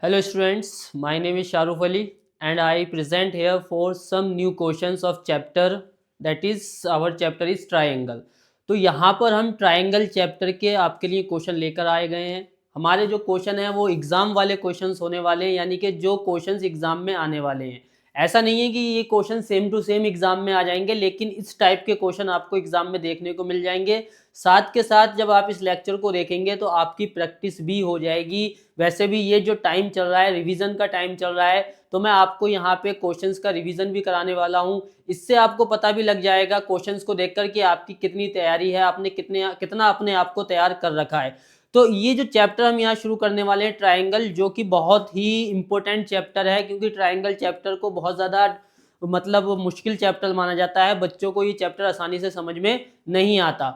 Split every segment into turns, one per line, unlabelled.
Hello students, my name is Shahrukh Ali and I present here for some new questions of chapter that is our chapter is triangle। तो यहाँ पर हम triangle chapter के आपके लिए question लेकर आए गए हैं। हमारे जो क्वेश्चन हैं वो एग्ज़ाम वाले क्वेश्चंस होने वाले हैं, यानी कि जो क्वेश्चंस एग्ज़ाम में आने वाले हैं। ऐसा नहीं है कि ये question same to same exam में आ जाएंगे, लेकिन इस टाइप के क्वेश्चन आपको एग्ज़ाम में देखने को मिल जाएंगे। साथ के साथ जब आप इस लेक्चर को देखेंगे तो आपकी प्रैक्टिस भी हो जाएगी। वैसे भी ये जो टाइम चल रहा है, रिवीजन का टाइम चल रहा है, तो मैं आपको यहाँ पे क्वेश्चंस का रिवीजन भी कराने वाला हूँ। इससे आपको पता भी लग जाएगा क्वेश्चंस को देखकर कि आपकी कितनी तैयारी है, आपने कितना अपने आप को तैयार कर रखा है। तो ये जो चैप्टर हम यहाँ शुरू करने वाले हैं ट्राइंगल, जो कि बहुत ही इंपॉर्टेंट चैप्टर है, क्योंकि ट्राइंगल चैप्टर को बहुत ज़्यादा मतलब मुश्किल चैप्टर माना जाता है। बच्चों को ये चैप्टर आसानी से समझ में नहीं आता।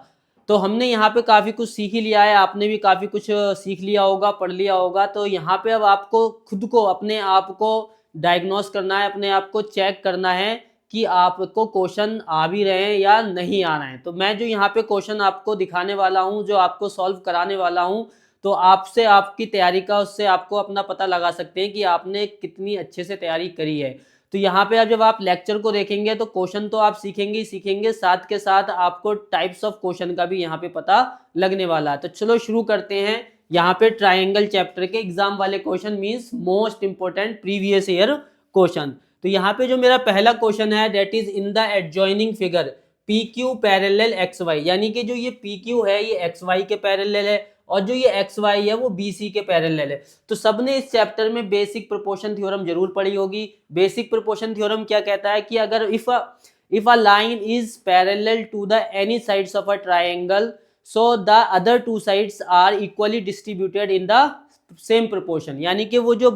तो हमने यहाँ पे काफ़ी कुछ सीख ही लिया है, आपने भी काफ़ी कुछ सीख लिया होगा, पढ़ लिया होगा। तो यहाँ पे अब आपको खुद को, अपने आप को डायग्नोस करना है, अपने आप को चेक करना है कि आपको क्वेश्चन आ भी रहे हैं या नहीं आ रहे हैं। तो मैं जो यहाँ पे क्वेश्चन आपको दिखाने वाला हूँ, जो आपको सॉल्व कराने वाला हूँ, तो आपसे आपकी तैयारी का, उससे आपको अपना पता लगा सकते हैं कि आपने कितनी अच्छे से तैयारी करी है। तो यहाँ पे अब जब आप लेक्चर को देखेंगे तो क्वेश्चन तो आप सीखेंगे ही सीखेंगे, साथ के साथ आपको टाइप्स ऑफ क्वेश्चन का भी यहाँ पे पता लगने वाला है। तो चलो शुरू करते हैं। यहाँ पे ट्राइंगल चैप्टर के एग्जाम वाले question means most important previous year question. तो यहाँ पे जो मेरा पहला क्वेश्चन है that is in the adjoining figure P Q parallel X Y, यानी कि जो ये पी क्यू है ये एक्स वाई के पैरेलल है और जो ये एक्स वाई है वो बी सी के पैरेलल है। तो सबने इस चैप्टर में बेसिक प्रोपोर्शन थ्योरम जरूर पढ़ी होगी। बेसिक प्रोपोर्शन थ्योरम क्या कहता है कि अगर if a line is parallel to the any sides of a triangle so the other two sides are equally distributed in the same proportion, यानी कि वो जो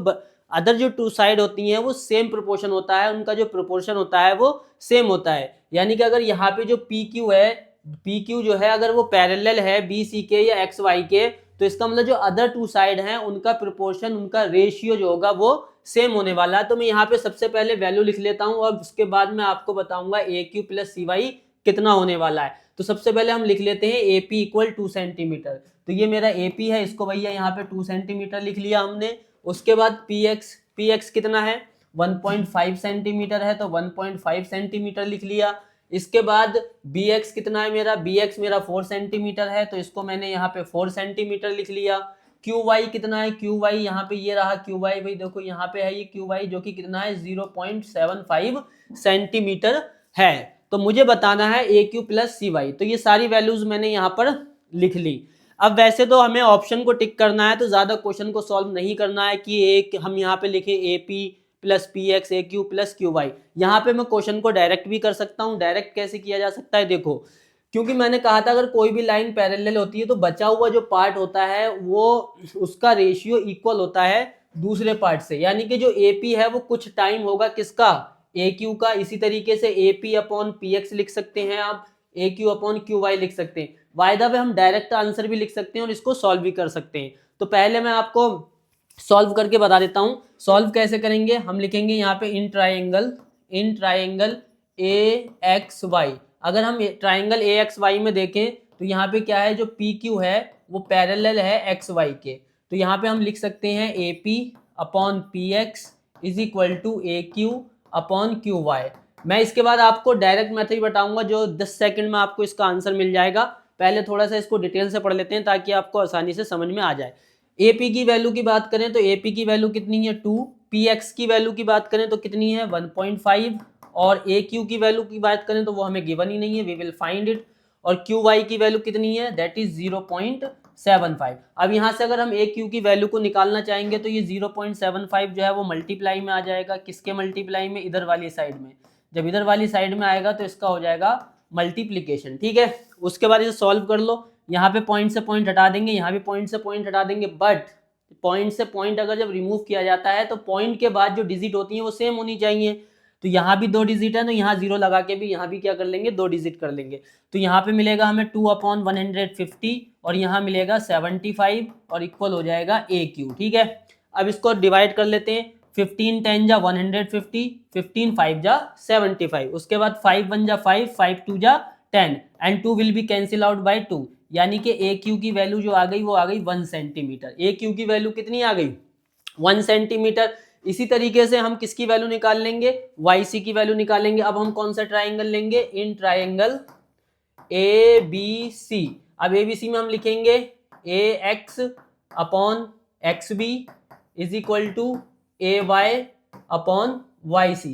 अदर जो टू साइड होती हैं वो सेम प्रोपोर्शन होता है, उनका जो प्रोपोर्शन होता है वो सेम होता है। यानी कि अगर यहाँ पे जो पी क्यू है, पी क्यू जो है अगर वो पैरेलल है बी सी के या एक्स वाई के, तो इसका मतलब जो अदर टू साइड हैं उनका प्रोपोर्शन, उनका रेशियो जो होगा वो सेम होने वाला है। तो मैं यहाँ पे सबसे पहले वैल्यू लिख लेता हूँ और उसके बाद मैं आपको बताऊंगा ए क्यू प्लस सी वाई कितना होने वाला है। तो सबसे पहले हम लिख लेते हैं ए पी इक्वल 2 सेंटीमीटर। तो ये मेरा ए पी है, इसको भैया यहाँ पे 2 सेंटीमीटर लिख लिया हमने। उसके बाद पी एक्स कितना है 1.5 सेंटीमीटर है, तो 1.5 सेंटीमीटर लिख लिया। इसके बाद बी एक्स कितना है मेरा, बी एक्स मेरा 4 सेंटीमीटर है, तो इसको मैंने यहाँ पे 4 सेंटीमीटर लिख लिया। क्यू वाई कितना है, क्यू वाई यहाँ पे ये रहा क्यू वाई, भाई देखो यहाँ पे है ये क्यू वाई जो कि कितना है 0.75 सेंटीमीटर है। तो मुझे बताना है ए क्यू प्लस सी वाई। तो ये सारी वैल्यूज मैंने यहाँ पर लिख ली। अब वैसे तो हमें ऑप्शन को टिक करना है, तो ज्यादा क्वेश्चन को सॉल्व नहीं करना है कि एक हम यहाँ पे लिखे A P plus P X A Q plus Q Y. यहाँ पे मैं क्वेश्चन को डायरेक्ट भी कर सकता हूँ। डायरेक्ट कैसे किया जा सकता है, देखो, क्योंकि मैंने कहा था अगर कोई भी लाइन पैरेलल होती है तो बचा हुआ जो पार्ट होता है वो उसका रेशियो इक्वल होता है दूसरे पार्ट से, यानी कि जो ए पी है वो कुछ टाइम होगा किसका, ए क्यू का। इसी तरीके से ए पी अपॉन पी एक्स लिख सकते हैं आप, ए क्यू अपॉन क्यू वाई लिख सकते हैं। बाय द वे हम डायरेक्ट आंसर भी लिख सकते हैं और इसको सॉल्व भी कर सकते हैं। तो पहले मैं आपको सॉल्व करके बता देता हूं। सॉल्व कैसे करेंगे, हम लिखेंगे यहाँ पे in triangle A X Y. अगर हम ट्राइंगल ए एक्स वाई में देखें तो यहाँ पे क्या है, जो पी क्यू है वो पैरेलल है एक्स वाई के। तो यहाँ पे हम लिख सकते हैं A P upon P X is equal to A Q upon Q Y. मैं इसके बाद आपको डायरेक्ट मेथड बताऊंगा जो 10 सेकंड में आपको इसका आंसर मिल जाएगा। पहले थोड़ा सा इसको डिटेल से पढ़ लेते हैं ताकि आपको आसानी से समझ में आ जाए। एपी की वैल्यू की बात करें तो एपी की वैल्यू कितनी है 2, पी एक्स की वैल्यू की बात करें तो कितनी है 1.5, और ए क्यू की वैल्यू की बात करें तो वो हमें गिवन ही नहीं है, वी विल फाइंड इट। और क्यू वाई की वैल्यू कितनी है, दैट इज 0.75। अब यहाँ से अगर हम ए क्यू की वैल्यू को निकालना चाहेंगे तो ये 0.75 जो है वो मल्टीप्लाई में आ जाएगा, किसके मल्टीप्लाई में, इधर वाली साइड में। जब इधर वाली साइड में आएगा तो इसका हो जाएगा मल्टीप्लीकेशन, ठीक है। उसके बाद इसे सॉल्व कर लो। यहाँ पे पॉइंट से पॉइंट हटा देंगे, यहाँ भी पॉइंट से पॉइंट हटा देंगे, बट पॉइंट से पॉइंट अगर जब रिमूव किया जाता है तो पॉइंट के बाद जो डिजिट होती है वो सेम होनी चाहिए। तो यहाँ भी 2 डिजिट है तो यहाँ 0 लगा के भी यहाँ भी क्या कर लेंगे, 2 डिजिट कर लेंगे। तो यहाँ पे मिलेगा हमें 2/150 और यहाँ मिलेगा 75 और इक्वल हो जाएगा ए क्यू, ठीक है। अब इसको डिवाइड कर लेते हैं, 15 10 जा 150, 15 5 जा 75, उसके बाद 5 1 जा 5, 5 2 जा 10 and 2 will be cancel out by 2, यानी कि ए क्यू की वैल्यू जो आ गई वो आ गई 1 सेंटीमीटर। ए क्यू की वैल्यू कितनी आ गई 1 सेंटीमीटर। इसी तरीके से हम किसकी वैल्यू निकाल लेंगे, YC की वैल्यू निकालेंगे। अब हम कौन सा ट्राइंगल लेंगे, इन ट्राइंगल ABC। अब ABC में हम लिखेंगे AX upon XB is equal to AY upon YC।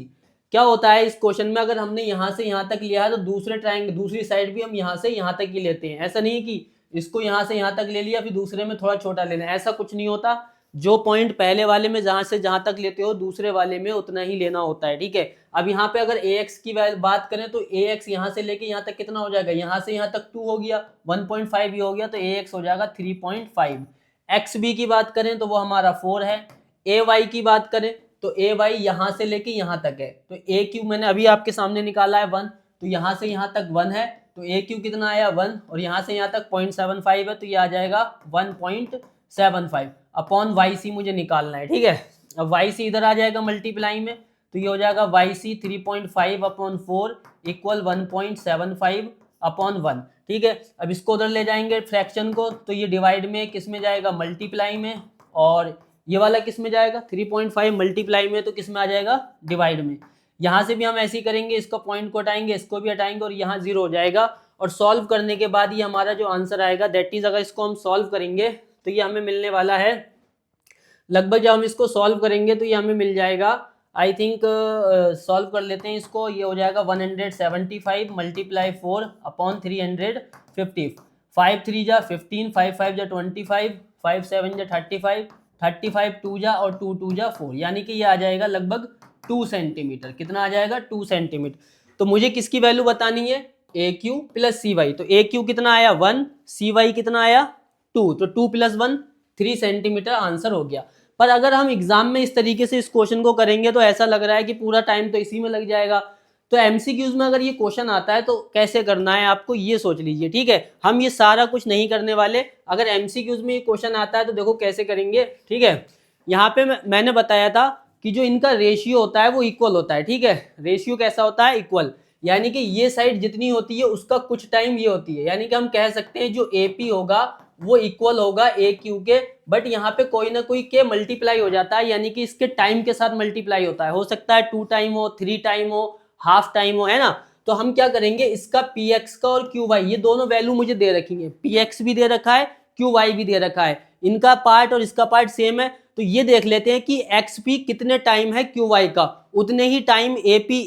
क्या होता है इस क्वेश्चन में, अगर हमने यहां से यहां तक लिया है तो दूसरे ट्राइंगल दूसरी साइड भी हम यहां से यहां तक ही लेते हैं। ऐसा नहीं कि इसको यहां से यहां तक ले लिया फिर दूसरे में थोड़ा छोटा लेना, ऐसा कुछ नहीं होता। जो पॉइंट पहले वाले में जहां से जहां तक लेते हो दूसरे वाले में उतना ही लेना होता है, ठीक है। अब यहाँ पे अगर AX की बात करें तो AX यहाँ से लेके यहाँ तक कितना हो जाएगा, यहाँ से यहाँ तक 2 हो गया, 1.5 ही हो गया, तो AX हो जाएगा 3.5। XB की बात करें तो वो हमारा 4 है। AY की बात करें तो AY यहाँ से लेके यहाँ तक है, तो AQ मैंने अभी आपके सामने निकाला है 1, तो यहाँ से यहाँ तक 1 है, तो AQ कितना आया 1, और यहाँ से यहाँ तक 0.75 है, तो ये आ जाएगा 1.75 अपॉन YC मुझे निकालना है, ठीक है। अब YC इधर आ जाएगा मल्टीप्लाई में, तो ये हो जाएगा YC 3.5 अपॉन 4 इक्वल 1.75 अपॉन 1, ठीक है। अब इसको उधर ले जाएंगे फ्रैक्शन को, तो ये डिवाइड में किस में जाएगा, मल्टीप्लाई में, और ये वाला किस में जाएगा 3.5 मल्टीप्लाई में, तो किस में आ जाएगा, डिवाइड में। यहाँ से भी हम ऐसे ही करेंगे, इसको पॉइंट को हटाएंगे, इसको भी हटाएंगे, और यहाँ 0 हो जाएगा। और सॉल्व करने के बाद ये हमारा जो आंसर आएगा दैट इज, अगर इसको हम सॉल्व करेंगे तो ये हमें मिलने वाला है लगभग, जब हम इसको सॉल्व करेंगे तो ये हमें मिल जाएगा, आई थिंक सॉल्व कर लेते हैं इसको, ये हो जाएगा 175 मल्टीप्लाई 4 अपॉन 350, 5 3 जा 15, 5 5 जा 25, 5 7 जा 35, 35 2 जा और 2 2 जा 4, यानी कि ये आ जाएगा लगभग 2 सेंटीमीटर। कितना आ जाएगा, 2 सेंटीमीटर। तो मुझे किसकी वैल्यू बतानी है, AQ प्लस CY। तो AQ कितना आया 1, CY कितना आया 2, तो 2 + 1 3 सेंटीमीटर आंसर हो गया। पर अगर हम एग्जाम में इस तरीके से इस क्वेश्चन को करेंगे तो ऐसा लग रहा है कि पूरा टाइम तो इसी में लग जाएगा। तो MCQs में अगर ये क्वेश्चन आता है तो कैसे करना है आपको ये सोच लीजिए, ठीक है। हम ये सारा कुछ नहीं करने वाले, अगर MCQs में ये क्वेश्चन आता है तो देखो कैसे करेंगे, ठीक है। यहाँ पे मैंने बताया था कि जो इनका रेशियो होता है वो इक्वल होता है, ठीक है। रेशियो कैसा होता है, इक्वल, यानी कि ये साइड जितनी होती है उसका कुछ टाइम ये होती है, यानी कि हम कह सकते हैं जो AP होगा वो इक्वल होगा AQ के, बट यहाँ पे कोई ना कोई के मल्टीप्लाई हो जाता है, यानी कि इसके टाइम के साथ मल्टीप्लाई होता है। हो सकता है 2 टाइम हो, 3 टाइम हो, हाफ टाइम हो, है ना। तो हम क्या करेंगे, इसका PX का और QY ये दोनों वैल्यू मुझे दे रखी है, PX भी दे रखा है, QY भी दे रखा है, इनका पार्ट और इसका पार्ट सेम है। तो ये देख लेते हैं कि XP कितने टाइम है QY का, उतने ही टाइम AP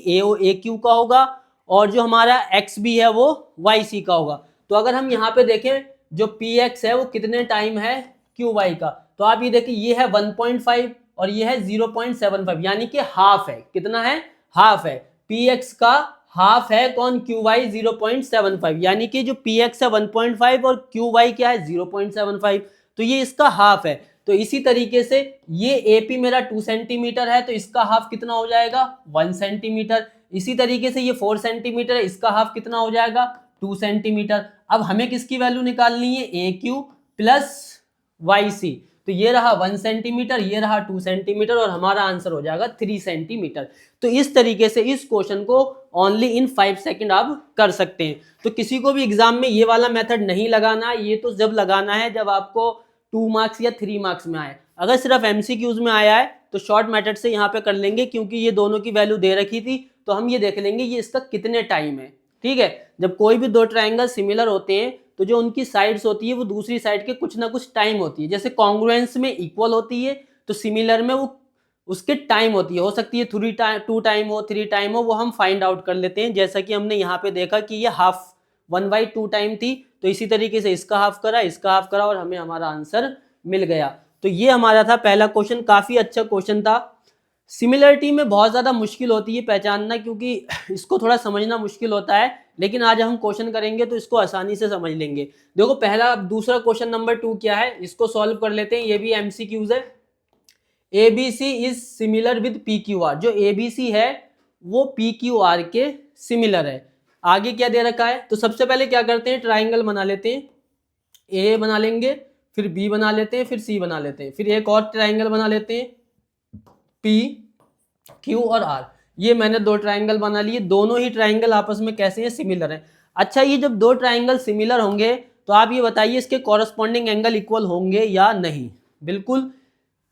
AQ का होगा, और जो हमारा XB है वो YC का होगा। तो अगर हम यहाँ पे देखें जो PX है वो कितने टाइम है QY का, तो आप ये देखिए ये है 1.5 और ये है 0.75, यानी कि हाफ है। कितना है, हाफ है। PX का हाफ है कौन, QY 0.75, यानी कि जो PX है 1.5 और QY क्या है 0.75, तो ये इसका हाफ है। तो इसी तरीके से ये AP मेरा 2 सेंटीमीटर है, तो इसका हाफ कितना हो जाएगा 1 सेंटीमीटर। इसी तरीके से ये 4 सेंटीमीटर है, इसका हाफ कितना हो जाएगा 2 सेंटीमीटर। अब हमें किसकी वैल्यू निकालनी है, AQ प्लस YC। तो ये रहा 1 सेंटीमीटर, ये रहा 2 सेंटीमीटर, और हमारा आंसर हो जाएगा 3 सेंटीमीटर। तो इस तरीके से इस क्वेश्चन को ओनली इन 5 सेकंड आप कर सकते हैं। तो किसी को भी एग्जाम में ये वाला मेथड नहीं लगाना, ये तो जब लगाना है जब आपको 2 मार्क्स या 3 मार्क्स में आए। अगर सिर्फ MCQs में आया है तो शॉर्ट मेथड से यहाँ पे कर लेंगे, क्योंकि ये दोनों की वैल्यू दे रखी थी, तो हम ये देख लेंगे ये इसका कितने टाइम है, ठीक है। जब कोई भी 2 ट्राइंगल सिमिलर होते हैं तो जो उनकी साइड्स होती है वो दूसरी साइड के कुछ ना कुछ टाइम होती है। जैसे कॉन्ग्रुएंस में इक्वल होती है, तो सिमिलर में वो उसके टाइम होती है, हो सकती है 2 टाइम हो, 3 टाइम हो, वो हम फाइंड आउट कर लेते हैं। जैसा कि हमने यहाँ पे देखा कि ये हाफ 1/2 टाइम थी, तो इसी तरीके से इसका हाफ करा, इसका हाफ करा, और हमें हमारा आंसर मिल गया। तो ये हमारा था पहला क्वेश्चन, काफी अच्छा क्वेश्चन था। सिमिलरिटी में बहुत ज़्यादा मुश्किल होती है पहचानना, क्योंकि इसको थोड़ा समझना मुश्किल होता है, लेकिन आज हम क्वेश्चन करेंगे तो इसको आसानी से समझ लेंगे। देखो पहला, दूसरा क्वेश्चन नंबर 2 क्या है, इसको सॉल्व कर लेते हैं। ये भी MCQs है। ABC is similar with PQR। जो ABC है वो PQR के सिमिलर है। आगे क्या दे रखा है, तो सबसे पहले क्या करते हैं, ट्राइंगल बना लेते हैं। A बना लेंगे, फिर B बना लेते हैं, फिर C बना लेते हैं, फिर एक और ट्राइंगल बना लेते हैं P, Q और R। ये मैंने 2 ट्राइंगल बना लिए, दोनों ही ट्राइंगल आपस में कैसे हैं, सिमिलर हैं। अच्छा, ये जब 2 ट्राइंगल सिमिलर होंगे तो आप ये बताइए इसके कॉरस्पॉन्डिंग एंगल इक्वल होंगे या नहीं। बिल्कुल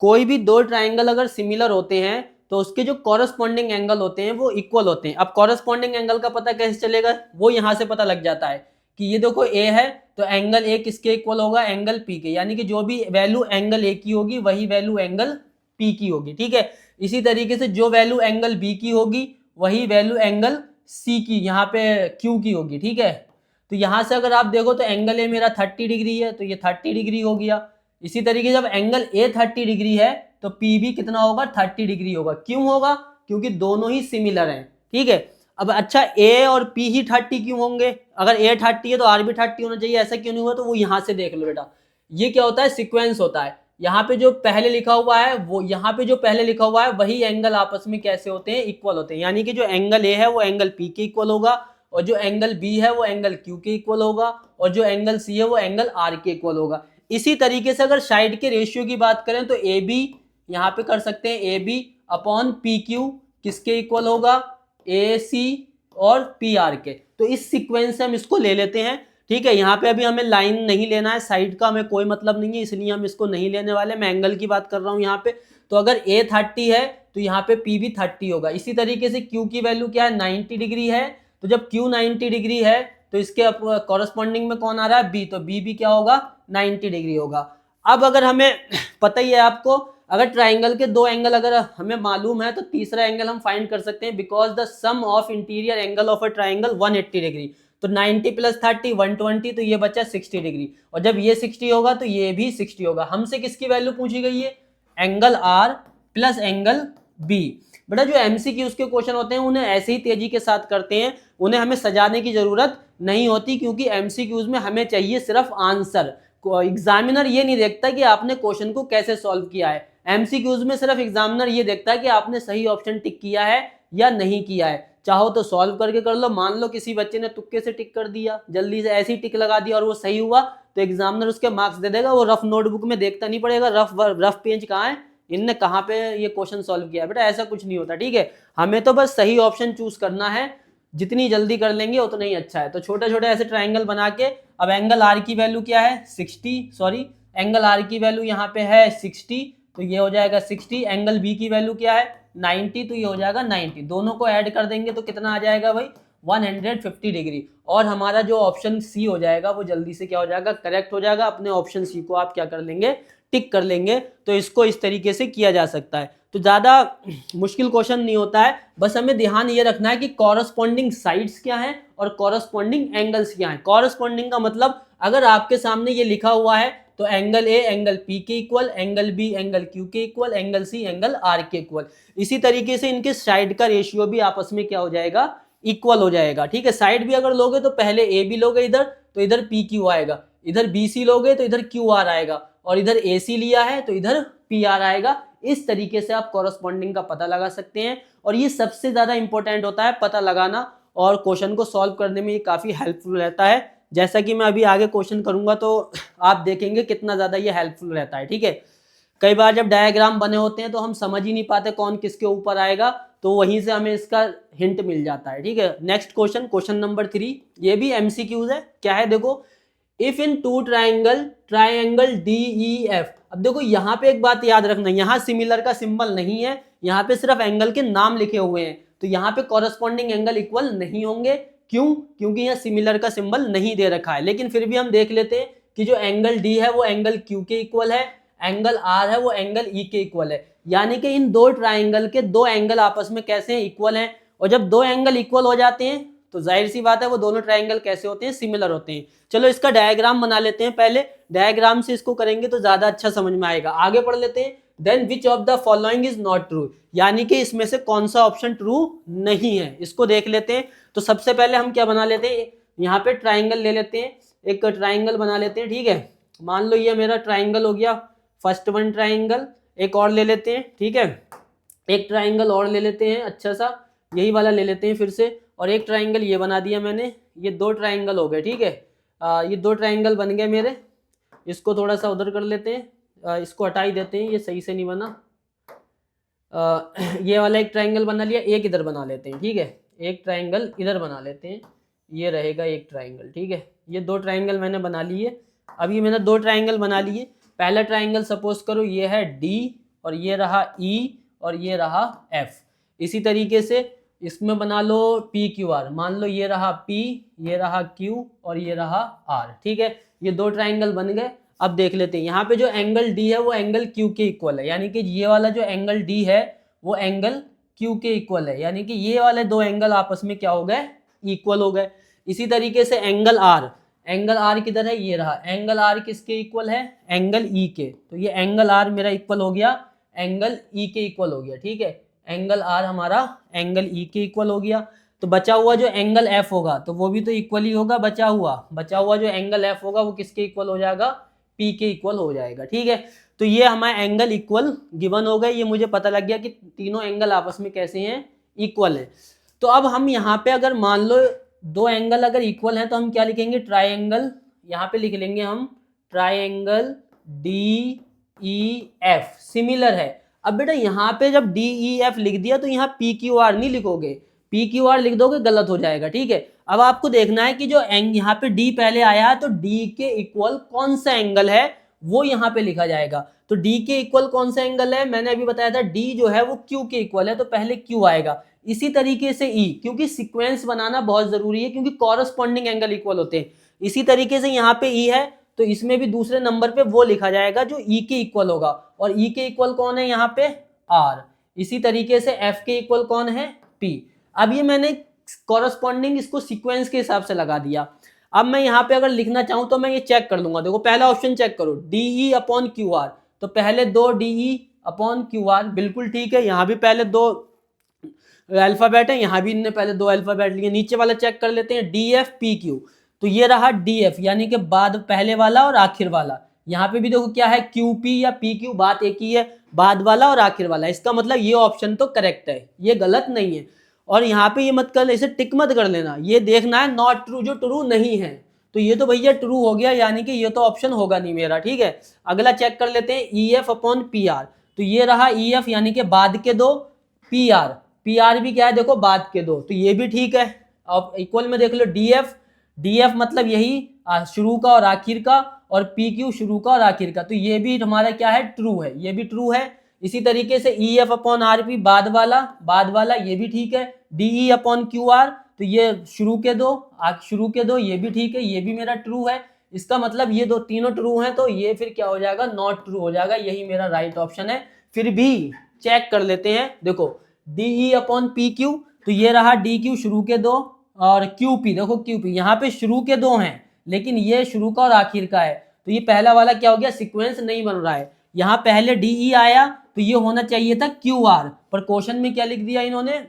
कोई भी दो ट्राइंगल अगर सिमिलर होते हैं तो उसके जो कॉरस्पॉन्डिंग एंगल होते हैं वो इक्वल होते हैं। अब कॉरस्पॉन्डिंग एंगल का पता कैसे चलेगा, वो यहाँ से पता लग जाता है कि ये देखो ए है तो एंगल ए किसके इक्वल होगा, एंगल पी के, यानी कि जो भी वैल्यू एंगल ए की होगी वही वैल्यू एंगल पी की होगी, ठीक है। इसी तरीके से जो वैल्यू एंगल बी की होगी वही वैल्यू एंगल सी की, यहाँ पे क्यू की होगी, ठीक है। तो यहाँ से अगर आप देखो तो एंगल ए मेरा 30 डिग्री है तो ये 30 डिग्री हो गया। इसी तरीके से जब एंगल ए 30 डिग्री है तो पी भी कितना होगा, 30 डिग्री होगा। क्यों होगा, क्योंकि दोनों ही सिमिलर हैं, ठीक है। अब अच्छा ए और पी ही 30 क्यों होंगे, अगर ए 30 है तो आर भी 30 होना चाहिए, ऐसा क्यों नहीं हुआ, तो वो यहाँ से देख लो बेटा। ये क्या होता है, सिक्वेंस होता है। यहाँ पे जो पहले लिखा हुआ है वो, यहाँ पे जो पहले लिखा हुआ है वही एंगल आपस में कैसे होते हैं, इक्वल होते हैं। यानी कि जो एंगल ए है वो एंगल पी के इक्वल होगा, और जो एंगल बी है वो एंगल क्यू के इक्वल होगा, और जो एंगल सी है वो एंगल आर के इक्वल होगा। इसी तरीके से अगर साइड के रेशियो की बात करें तो ए बी यहाँ पे कर सकते हैं, A B upon P Q किसके इक्वल होगा, ए सी और पी आर के। तो इस सीक्वेंस से हम इसको ले लेते हैं, ठीक है। यहाँ पे अभी हमें लाइन नहीं लेना है, साइड का हमें कोई मतलब नहीं है, इसलिए हम इसको नहीं लेने वाले। मैं एंगल की बात कर रहा हूँ यहाँ पे। तो अगर ए 30 है तो यहाँ पे पी भी 30 होगा। इसी तरीके से क्यू की वैल्यू क्या है, 90 डिग्री है। तो जब क्यू 90 डिग्री है तो इसके कॉरस्पॉन्डिंग में कौन आ रहा है, बी, तो बी भी क्या होगा, 90 डिग्री होगा। अब अगर हमें पता ही है आपको, अगर ट्राइंगल के दो एंगल अगर हमें मालूम है तो तीसरा एंगल हम फाइंड कर सकते हैं, because the sum of interior angle of a triangle 180 degree. तो 90 प्लस 30 120, तो ये बचा 60 डिग्री, और जब ये 60 होगा तो ये भी 60 होगा। हमसे किसकी वैल्यू पूछी गई है, angle R plus angle B. बेटा जो एमसीक्यूज के क्वेश्चन होते हैं उन्हें ऐसे ही तेजी के साथ करते हैं, उन्हें हमें सजाने की जरूरत नहीं होती, क्योंकि एमसीक्यूज में हमें चाहिए सिर्फ आंसर। एग्जामिनर ये नहीं देखता कि आपने क्वेश्चन को कैसे सॉल्व किया है, एमसीक्यूज में सिर्फ एग्जामिनर ये देखता है कि आपने सही ऑप्शन टिक किया है या नहीं किया है। चाहो तो सॉल्व करके कर लो, मान लो किसी बच्चे ने तुक्के से टिक कर दिया, जल्दी से ऐसी टिक लगा दिया और वो सही हुआ, तो एग्जामिनर उसके मार्क्स दे देगा, वो रफ नोटबुक में देखता नहीं पड़ेगा रफ पेज कहाँ है, इनने कहाँ पे ये क्वेश्चन सॉल्व किया है। बेटा ऐसा कुछ नहीं होता, ठीक है। हमें तो बस सही ऑप्शन चूज करना है, जितनी जल्दी कर लेंगे उतना ही अच्छा है। तो छोटे छोटे ऐसे ट्राइंगल बना के, अब एंगल आर की वैल्यू क्या है 60, सॉरी एंगल आर की वैल्यू यहाँ पे है 60, तो ये हो जाएगा 60। एंगल बी की वैल्यू क्या है 90, तो ये हो जाएगा 90। दोनों को ऐड कर देंगे तो कितना आ जाएगा भाई 150 डिग्री, और हमारा जो ऑप्शन सी हो जाएगा वो जल्दी से क्या हो जाएगा, करेक्ट हो जाएगा। अपने ऑप्शन सी को आप क्या कर लेंगे, टिक कर लेंगे। तो इसको इस तरीके से किया जा सकता है, तो ज़्यादा मुश्किल क्वेश्चन नहीं होता है। बस हमें ध्यान ये रखना है कि कॉरस्पॉन्डिंग साइड्स क्या है और कॉरस्पॉन्डिंग एंगल्स क्या है। कॉरस्पॉन्डिंग का मतलब अगर आपके सामने ये लिखा हुआ है तो एंगल ए एंगल पी के equal, angle b angle q के equal, angle c angle r के इक्वल। इसी तरीके से इनके साइड का रेशियो भी आपस में क्या हो जाएगा, इक्वल हो जाएगा, ठीक है। साइड भी अगर लोगे तो पहले ए बी लोगे इधर, तो इधर पी क्यू आएगा, इधर बी सी लोगे तो इधर क्यू आर आएगा, और इधर ए सी लिया है तो इधर पी आर आएगा। इस तरीके से आप कॉरस्पॉन्डिंग का पता लगा सकते हैं, और ये सबसे ज्यादा इंपॉर्टेंट होता है पता लगाना, और क्वेश्चन को सॉल्व करने में ये काफी हेल्पफुल रहता है। जैसा कि मैं अभी आगे क्वेश्चन करूंगा तो आप देखेंगे कितना ज्यादा ये हेल्पफुल रहता है, ठीक है। कई बार जब डायग्राम बने होते हैं तो हम समझ ही नहीं पाते कौन किसके ऊपर आएगा, तो वहीं से हमें इसका हिंट मिल जाता है, ठीक है। नेक्स्ट क्वेश्चन, क्वेश्चन नंबर 3, ये भी एमसीक्यूज है। क्या है देखो, if in two triangle D E F. अब देखो यहाँ पे एक बात याद रखना, यहाँ सिमिलर का सिंबल नहीं है, यहाँ पे सिर्फ एंगल के नाम लिखे हुए हैं, तो यहाँ पे कॉरस्पॉन्डिंग एंगल इक्वल नहीं होंगे। क्यों, क्योंकि यहाँ सिमिलर का सिंबल नहीं दे रखा है। लेकिन फिर भी हम देख लेते हैं कि जो एंगल डी है वो एंगल क्यू के इक्वल है, एंगल आर है वो एंगल ई के इक्वल है। यानी कि इन दो ट्राइंगल के दो एंगल आपस में कैसे हैं, इक्वल हैं। और जब दो एंगल इक्वल हो जाते हैं तो जाहिर सी बात है वो दोनों ट्राइंगल कैसे होते हैं, सिमिलर होते हैं। चलो इसका डायग्राम बना लेते हैं, पहले डायग्राम से इसको करेंगे तो ज्यादा अच्छा समझ में आएगा। आगे पढ़ लेते हैं। Then which of the following is not true, यानी कि इसमें से कौन सा ऑप्शन ट्रू नहीं है, इसको देख लेते हैं। तो सबसे पहले हम क्या बना लेते हैं, यहाँ पे ट्राइंगल ले लेते हैं, एक ट्राइंगल बना लेते हैं, ठीक है। मान लो ये मेरा ट्राइंगल हो गया, फर्स्ट वन ट्राइंगल। एक और ले लेते हैं, ठीक है, एक ट्राइंगल और ले लेते हैं, अच्छा सा यही वाला ले लेते हैं फिर से। और एक ट्राइंगल ये बना दिया मैंने, ये दो ट्राइंगल हो गए, ठीक है। ये दो ट्राइंगल बन गए मेरे, इसको थोड़ा सा उधर कर लेते हैं, इसको हटा ही देते हैं, ये सही से नहीं बना। ये वाला एक ट्राइंगल बना लिया, एक इधर बना लेते हैं, ठीक है, एक ट्राइंगल इधर बना लेते हैं, ये रहेगा एक ट्राइंगल, ठीक है। ये दो ट्राइंगल मैंने बना लिए। अब ये मैंने दो ट्राइंगल बना लिए। पहला ट्राइंगल सपोज करो ये है डी और ये रहा E और ये रहा F। इसी तरीके से इसमें बना लो PQR, मान लो ये रहा P, ये रहा Q और ये रहा R। ठीक है, ये दो ट्राइंगल बन गए। अब देख लेते हैं, यहाँ पे जो एंगल D है वो एंगल Q के इक्वल है, यानी कि ये वाला जो एंगल D है वो एंगल Q के इक्वल है, यानी कि ये वाले दो एंगल आपस में क्या हो गए, इक्वल हो गए। इसी तरीके से एंगल R किधर है, ये रहा, एंगल R किसके इक्वल है, एंगल E के। तो ये एंगल R मेरा इक्वल हो गया एंगल E के इक्वल हो गया। ठीक है, एंगल R हमारा एंगल E के इक्वल हो गया। तो बचा हुआ जो एंगल F होगा तो वो भी तो इक्वल ही होगा, बचा हुआ जो एंगल F होगा वो किसके इक्वल हो जाएगा, P के इक्वल हो जाएगा। ठीक है, तो ये हमारे एंगल इक्वल गिवन हो गए। ये मुझे पता लग गया कि तीनों एंगल आपस में कैसे हैं, इक्वल है। तो अब हम यहाँ पे अगर मान लो दो एंगल अगर इक्वल हैं तो हम क्या लिखेंगे, ट्राइंगल, यहाँ पे लिख लेंगे हम ट्राइंगल DEF सिमिलर है। अब बेटा यहाँ पे जब DEF लिख दिया तो यहाँ PQR नहीं लिखोगे, PQR लिख दोगे गलत हो जाएगा। ठीक है, अब आपको देखना है कि जो यहाँ पे D पहले आया है तो D के इक्वल कौन सा एंगल है वो यहाँ पे लिखा जाएगा। तो D के इक्वल कौन सा एंगल है, मैंने अभी बताया था D जो है वो Q के इक्वल है, तो पहले Q आएगा। इसी तरीके से E, क्योंकि सीक्वेंस बनाना बहुत जरूरी है क्योंकि कॉरस्पॉन्डिंग एंगल इक्वल होते हैं। इसी तरीके से यहाँ पे E है तो इसमें भी दूसरे नंबर पे वो लिखा जाएगा जो E के इक्वल होगा, और E के इक्वल कौन है यहाँ पे, R। इसी तरीके से F के इक्वल कौन है, P। अब ये मैंने कॉरस्पॉन्डिंग इसको सीक्वेंस के हिसाब से लगा दिया। अब मैं यहाँ पे अगर लिखना चाहूँ तो मैं ये चेक कर लूंगा। देखो पहला ऑप्शन चेक करो, DE अपॉन QR, तो पहले दो DE अपॉन QR, बिल्कुल ठीक है। यहाँ भी पहले दो अल्फाबेट है, यहाँ भी इनने पहले दो अल्फाबेट लिए। नीचे वाला चेक कर लेते हैं, DF PQ, तो ये रहा DF यानी कि बाद पहले वाला और आखिर वाला। यहाँ पे भी देखो क्या है, QP या PQ, बात एक ही है, बाद वाला और आखिर वाला। इसका मतलब ये ऑप्शन तो करेक्ट है, ये गलत नहीं है। और यहाँ पे ये मत कर, इसे टिक मत कर लेना, ये देखना है नॉट ट्रू, जो ट्रू नहीं है। तो ये तो भैया ट्रू हो गया, यानी कि ये तो ऑप्शन होगा नहीं मेरा। ठीक है, अगला चेक कर लेते हैं, EF अपॉन PR, तो ये रहा EF यानी कि बाद के दो, PR भी क्या है, देखो बाद के दो, तो ये भी ठीक है। अब इक्वल में देख लो DF मतलब यही शुरू का और आखिर का, और PQ शुरू का और आखिर का, तो ये भी हमारा क्या है, ट्रू है, ये भी ट्रू है। इसी तरीके से EF अपॉन RP बाद वाला, ये भी ठीक है। DE अपॉन QR, तो ये शुरू के दो, ये भी ठीक है, ये भी मेरा ट्रू है। इसका मतलब ये दो तीनों ट्रू हैं, तो ये फिर क्या हो जाएगा, नॉट ट्रू हो जाएगा, यही मेरा राइट ऑप्शन है। फिर भी चेक कर लेते हैं, देखो DE अपॉन PQ, तो ये रहा DQ शुरू के दो, और QP, देखो QP यहाँ पे शुरू के दो हैं लेकिन ये शुरू का और आखिर का है, तो ये पहला वाला क्या हो गया, सीक्वेंस नहीं बन रहा है। यहाँ पहले DE आया तो ये होना चाहिए था QR, पर क्वेश्चन में क्या लिख दिया इन्होंने,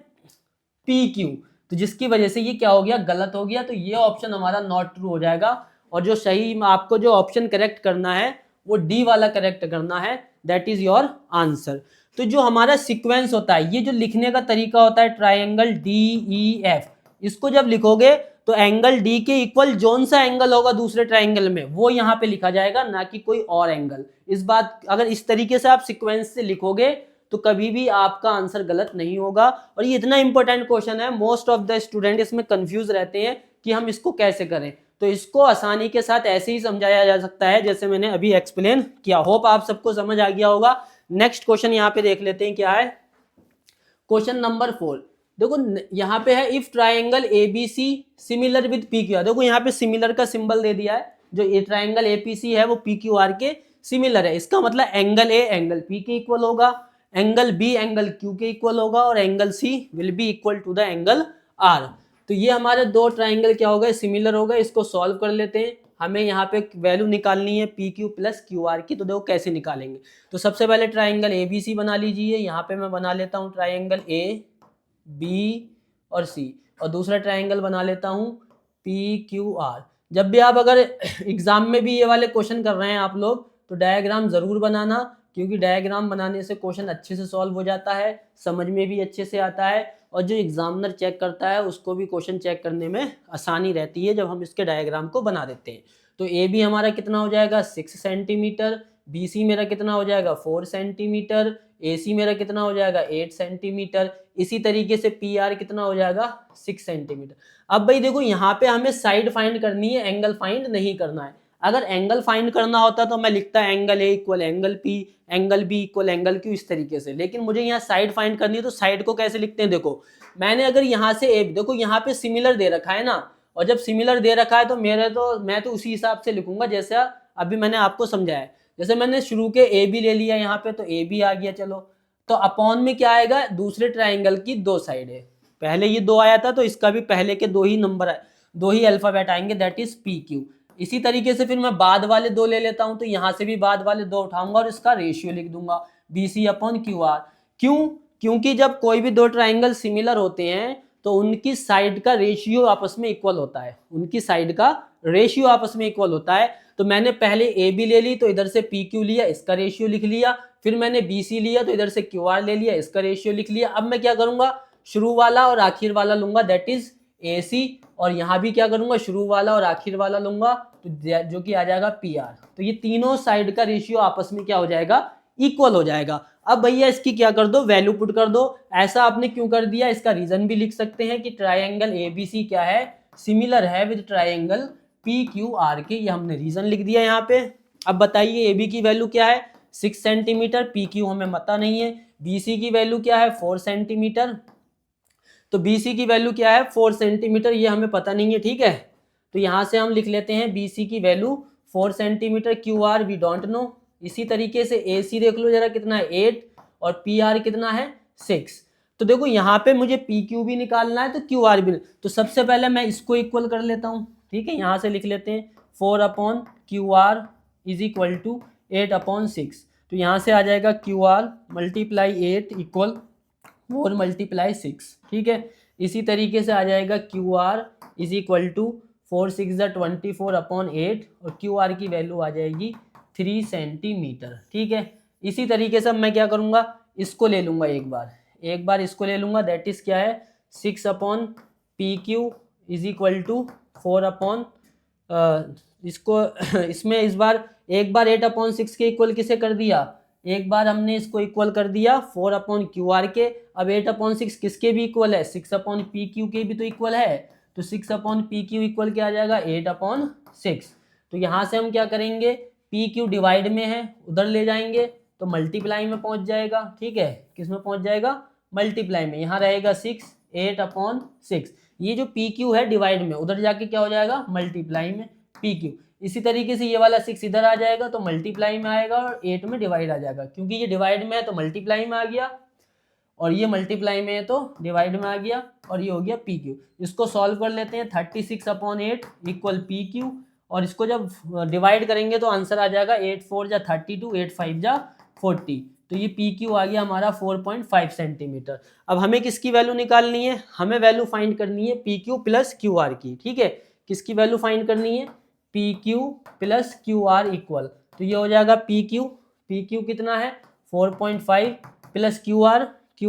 PQ, तो जिसकी वजह से ये क्या हो गया, गलत हो गया। तो ये ऑप्शन हमारा नॉट ट्रू हो जाएगा, और जो सही आपको जो ऑप्शन करेक्ट करना है वो D वाला करेक्ट करना है, दैट इज योर आंसर। तो जो हमारा सीक्वेंस होता है, ये जो लिखने का तरीका होता है, ट्राइंगल DEF, इसको जब लिखोगे तो एंगल D के इक्वल जोन सा एंगल होगा दूसरे ट्राइंगल में वो यहाँ पे लिखा जाएगा, ना कि कोई और एंगल। इस बात, अगर इस तरीके से आप सीक्वेंस से लिखोगे तो कभी भी आपका आंसर गलत नहीं होगा। और ये इतना इंपॉर्टेंट क्वेश्चन है, मोस्ट ऑफ द स्टूडेंट इसमें कंफ्यूज रहते हैं कि हम इसको कैसे करें। तो इसको आसानी के साथ ऐसे ही समझाया जा सकता है जैसे मैंने अभी एक्सप्लेन किया। होप आप सबको समझ आ गया होगा। नेक्स्ट क्वेश्चन यहाँ पे देख लेते हैं क्या है, क्वेश्चन नंबर 4। देखो यहाँ पे है, if triangle ABC similar with PQR, देखो यहाँ पे सिमिलर का सिंबल दे दिया है, जो ये ट्राइंगल APC है वो PQR के सिमिलर है। इसका मतलब एंगल A एंगल P के इक्वल होगा, एंगल B एंगल Q के इक्वल होगा, और angle C will be equal to the angle R। तो ये हमारे दो ट्राइंगल क्या हो गए, सिमिलर हो गए। इसको सॉल्व कर लेते हैं। हमें यहाँ पे वैल्यू निकालनी है PQ प्लस QR की, तो देखो कैसे निकालेंगे। तो सबसे पहले ट्राइंगल ABC बना लीजिए। यहाँ पे मैं बना लेता हूँ ट्राइंगल AB और C, और दूसरा ट्राइंगल बना लेता हूँ PQR। जब भी आप अगर एग्जाम में भी ये वाले क्वेश्चन कर रहे हैं आप लोग, तो डायग्राम जरूर बनाना, क्योंकि डायग्राम बनाने से क्वेश्चन अच्छे से सॉल्व हो जाता है, समझ में भी अच्छे से आता है, और जो एग्जामिनर चेक करता है उसको भी क्वेश्चन चेक करने में आसानी रहती है जब हम इसके डायग्राम को बना देते हैं। तो ए बी हमारा कितना हो जाएगा, 6 सेंटीमीटर, BC मेरा कितना हो जाएगा, 4 सेंटीमीटर, AC मेरा कितना हो जाएगा, 8 सेंटीमीटर। इसी तरीके से PR कितना हो जाएगा, 6 सेंटीमीटर। अब भाई देखो यहाँ पे हमें साइड फाइंड करनी है, एंगल फाइंड नहीं करना है। अगर एंगल फाइंड करना होता तो मैं लिखता angle A equal angle P, angle B equal angle Q, इस तरीके से। लेकिन मुझे यहाँ साइड फाइंड करनी है, तो साइड को कैसे लिखते हैं, देखो मैंने अगर यहाँ से ए, देखो यहाँ पे सिमिलर दे रखा है ना, और जब सिमिलर दे रखा है तो मैं तो उसी हिसाब से लिखूंगा जैसे अभी मैंने आपको समझाया है। जैसे मैंने शुरू के ए बी ले लिया यहाँ पे, तो ए बी आ गया, चलो तो अपॉन में क्या आएगा, दूसरे ट्राइंगल की दो साइड है, पहले ये दो आया था तो इसका भी पहले के दो ही नंबर, दो ही अल्फाबेट आएंगे, दैट इज पी क्यू। इसी तरीके से फिर मैं बाद वाले दो ले लेता हूं, तो यहां से भी बाद वाले दो उठाऊंगा और इसका रेशियो लिख दूंगा बी सी अपॉन क्यू आर। क्यों? क्योंकि जब कोई भी दो ट्राइंगल सिमिलर होते हैं तो उनकी साइड का रेशियो आपस में इक्वल होता है, उनकी साइड का रेशियो आपस में इक्वल होता है। तो मैंने पहले ए बी ले ली तो इधर से पी क्यू लिया, इसका रेशियो लिख लिया, फिर मैंने बी सी लिया तो इधर से क्यू आर ले लिया, इसका रेशियो लिख लिया। अब मैं क्या करूंगा, शुरू वाला और आखिर वाला लूंगा, दैट इज ए सी, और यहाँ भी क्या करूंगा, शुरू वाला और आखिर वाला लूंगा, तो जो कि आ जाएगा पी आर। तो ये तीनों साइड का रेशियो आपस में क्या हो जाएगा, इक्वल हो जाएगा। अब भैया इसकी क्या कर दो, वैल्यू पुट कर दो। ऐसा आपने क्यों कर दिया, इसका रीजन भी लिख सकते हैं कि ट्राइंगल एबीसी क्या है, सिमिलर है with triangle p Q r के, ये हमने रीजन लिख दिया यहाँ पे। अब बताइए ए बी की वैल्यू क्या है, 6 सेंटीमीटर, पी क्यू हमें पता नहीं है, बी सी की वैल्यू क्या है 4 सेंटीमीटर, तो बी सी की वैल्यू क्या है 4 सेंटीमीटर, ये हमें पता नहीं है, ठीक है। तो यहाँ से हम लिख लेते हैं बी सी की value 4 centimetre, Q R we don't know. इसी तरीके से ए सी देख लो जरा कितना है 8, और पी आर कितना है 6। तो देखो यहाँ पे मुझे पी क्यू भी निकालना है तो क्यू आर भी, तो सबसे पहले मैं इसको इक्वल कर लेता हूँ, ठीक है। यहाँ से लिख लेते हैं 4 upon Q R is equal to 8 upon 6। तो यहाँ से आ जाएगा क्यू आर मल्टीप्लाई 8 इक्वल 4 मल्टीप्लाई 6, ठीक है। इसी तरीके से आ जाएगा Q R is equal to 4 6 24 upon 8, और क्यू आर की वैल्यू आ जाएगी 3 सेंटीमीटर, ठीक है। इसी तरीके से मैं क्या करूँगा, इसको ले लूँगा एक बार इसको ले लूँगा, दैट इज़ क्या है 6 upon P Q is equal to 4 upon इसको इसमें इस बार एक बार 8 अपॉन 6 के इक्वल किसे कर दिया, एक बार हमने इसको इक्वल कर दिया 4 अपॉन क्यू आर के। अब 8 अपॉन 6 किसके भी इक्वल है, 6 अपॉन पी क्यू के भी तो इक्वल है, तो 6 अपॉन पी क्यू इक्वल क्या आ जाएगा 8 अपॉन 6। तो यहाँ से हम क्या करेंगे, पी क्यू डिवाइड में है उधर ले जाएंगे तो मल्टीप्लाई में पहुँच जाएगा, ठीक है। किस में पहुँच जाएगा, मल्टीप्लाई में, यहाँ रहेगा 6 8 अपॉन 6। ये जो पी क्यू है डिवाइड में, उधर जाके क्या हो जाएगा मल्टीप्लाई में पी क्यू। इसी तरीके से ये वाला 6 इधर आ जाएगा तो मल्टीप्लाई में आएगा, और 8 में डिवाइड आ जाएगा, क्योंकि ये डिवाइड में है तो मल्टीप्लाई में आ गया, और ये मल्टीप्लाई में है तो डिवाइड में आ गया, और ये हो गया पी क्यू। इसको सॉल्व कर लेते हैं, 36 अपॉन 8 इक्वल पी क्यू, और इसको जब डिवाइड करेंगे तो आंसर आ जाएगा 8 4 जा 32, 8 5 जा 40, तो ये पी क्यू आ गया हमारा 4.5 सेंटीमीटर। अब हमें किसकी वैल्यू निकालनी है, हमें वैल्यू फाइंड करनी है P Q plus Q R की, ठीक है। किसकी वैल्यू फाइंड करनी है, P Q plus Q R equal, तो ये हो जाएगा पी क्यू कितना है 4.5 प्लस क्यू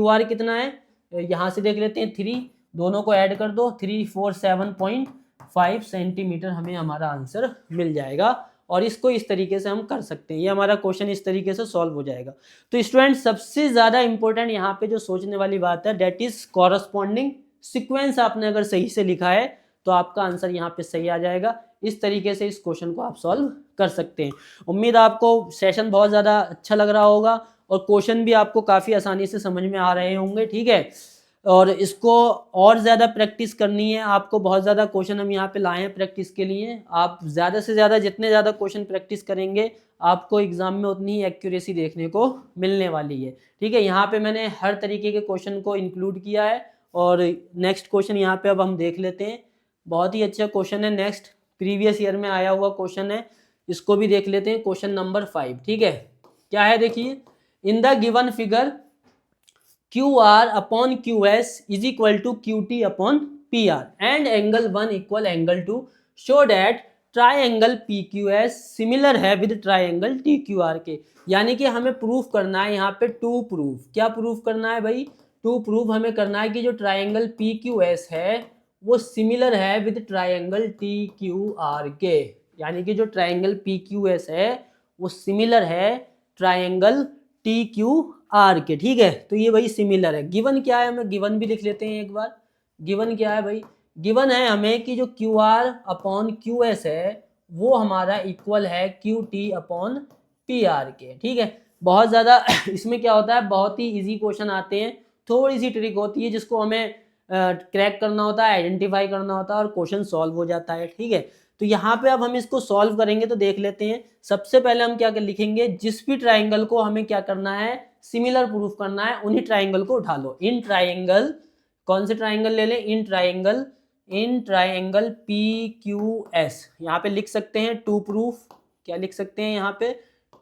आर कितना है, यहाँ से देख लेते हैं 3, दोनों को ऐड कर दो, 3 4 7.5 सेंटीमीटर हमें हमारा आंसर मिल जाएगा। और इसको इस तरीके से हम कर सकते हैं, ये हमारा क्वेश्चन इस तरीके से सॉल्व हो जाएगा। तो स्टूडेंट सबसे ज़्यादा इंपॉर्टेंट यहाँ पे जो सोचने वाली बात है, डेट इज कॉरस्पॉन्डिंग सीक्वेंस। आपने अगर सही से लिखा है तो आपका आंसर यहाँ पे सही आ जाएगा। इस तरीके से इस क्वेश्चन को आप सॉल्व कर सकते हैं। उम्मीद आपको सेशन बहुत ज़्यादा अच्छा लग रहा होगा, और क्वेश्चन भी आपको काफ़ी आसानी से समझ में आ रहे होंगे, ठीक है। और इसको और ज़्यादा प्रैक्टिस करनी है आपको, बहुत ज़्यादा क्वेश्चन हम यहाँ पे लाए हैं प्रैक्टिस के लिए। आप ज़्यादा से ज़्यादा जितने ज़्यादा क्वेश्चन प्रैक्टिस करेंगे आपको एग्जाम में उतनी ही एक्यूरेसी देखने को मिलने वाली है, ठीक है। यहाँ पे मैंने हर तरीके के क्वेश्चन को इंक्लूड किया है। और नेक्स्ट क्वेश्चन यहाँ पे अब हम देख लेते हैं, बहुत ही अच्छा क्वेश्चन है, नेक्स्ट प्रीवियस ईयर में आया हुआ क्वेश्चन है, इसको भी देख लेते हैं। क्वेश्चन नंबर 5, ठीक है। क्या है देखिए, in the given figure q are upon Q S is equal to Q T upon P r and angle 1 equal angle 2, show that triangle p q s similar है with triangle t q r के। यानी कि हमें proof करना है यहाँ पे to proof. क्या प्रूफ करना है भाई, टू प्रूफ हमें करना है कि जो ट्राइंगल पी क्यू एस है वो सिमिलर है with triangle t q r के। यानी कि जो ट्राइंगल पी क्यू एस है वो सिमिलर है ट्राइंगल टी क्यू आर के, ठीक है। तो ये भाई सिमिलर है। गिवन क्या है, हमें गिवन भी लिख लेते हैं एक बार। गिवन क्या है भाई, गिवन है हमें कि जो Q R upon Q S है वो हमारा इक्वल है Q T upon P R के। ठीक है, बहुत ज़्यादा इसमें क्या होता है, बहुत ही इजी क्वेश्चन आते हैं, थोड़ी सी ट्रिक होती है जिसको हमें क्रैक करना होता है, आइडेंटिफाई करना होता है और क्वेश्चन सॉल्व हो जाता है। ठीक है, तो यहाँ पे अब हम इसको सॉल्व करेंगे तो देख लेते हैं। सबसे पहले हम क्या लिखेंगे, जिस भी ट्राइंगल को हमें क्या करना है, सिमिलर प्रूफ करना है, उन्हीं ट्राइंगल को उठा लो। इन ट्राइंगल, कौन से ट्राइंगल ले लें, इन ट्राइंगल पी क्यू एस, यहाँ पे लिख सकते हैं टू प्रूफ, क्या लिख सकते हैं यहाँ पे,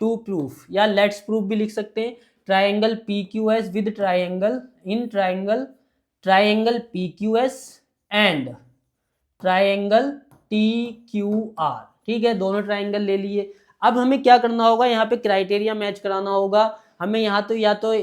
टू प्रूफ, या लेट्स प्रूफ भी लिख सकते हैं। Triangle p q S with triangle, in triangle p q S and triangle t q are. ठीक है, दोनों ट्राइंगल ले लिए। अब हमें क्या करना होगा, यहाँ पे क्राइटेरिया मैच कराना होगा हमें। यहाँ तो या तो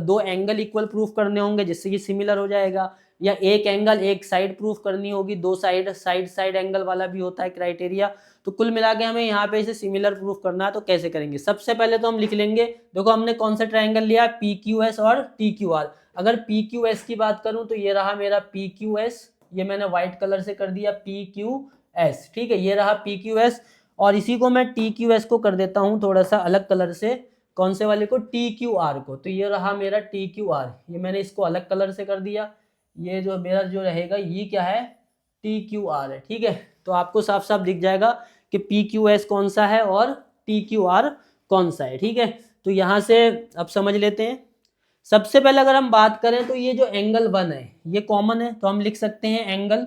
दो एंगल इक्वल प्रूफ करने होंगे जिससे कि सिमिलर हो जाएगा, या एक एंगल एक साइड प्रूफ करनी होगी, दो साइड एंगल वाला भी होता है क्राइटेरिया। तो कुल मिला के हमें यहाँ पे इसे सिमिलर प्रूफ करना है। तो कैसे करेंगे, सबसे पहले तो हम लिख लेंगे, देखो हमने कौन सा ट्राइंगल लिया, पी क्यू एस और टी क्यू आर। अगर पी क्यू एस की बात करूं तो ये रहा मेरा पी क्यू एस, ये मैंने व्हाइट कलर से कर दिया पी क्यू एस। ठीक है, ये रहा पी क्यू एस, और इसी को मैं टी क्यू एस को कर देता हूँ थोड़ा सा अलग कलर से, कौन से वाले को, टी क्यू आर को। तो ये रहा मेरा टी क्यू आर, ये मैंने इसको अलग कलर से कर दिया। ये जो मेरा जो रहेगा ये क्या है, टी क्यू आर है। ठीक है, तो आपको साफ साफ दिख जाएगा कि पी क्यू एस कौन सा है और टी क्यू आर कौन सा है। ठीक है, तो यहाँ से अब समझ लेते हैं। सबसे पहले अगर हम बात करें तो ये जो एंगल 1 है ये कॉमन है, तो हम लिख सकते हैं angle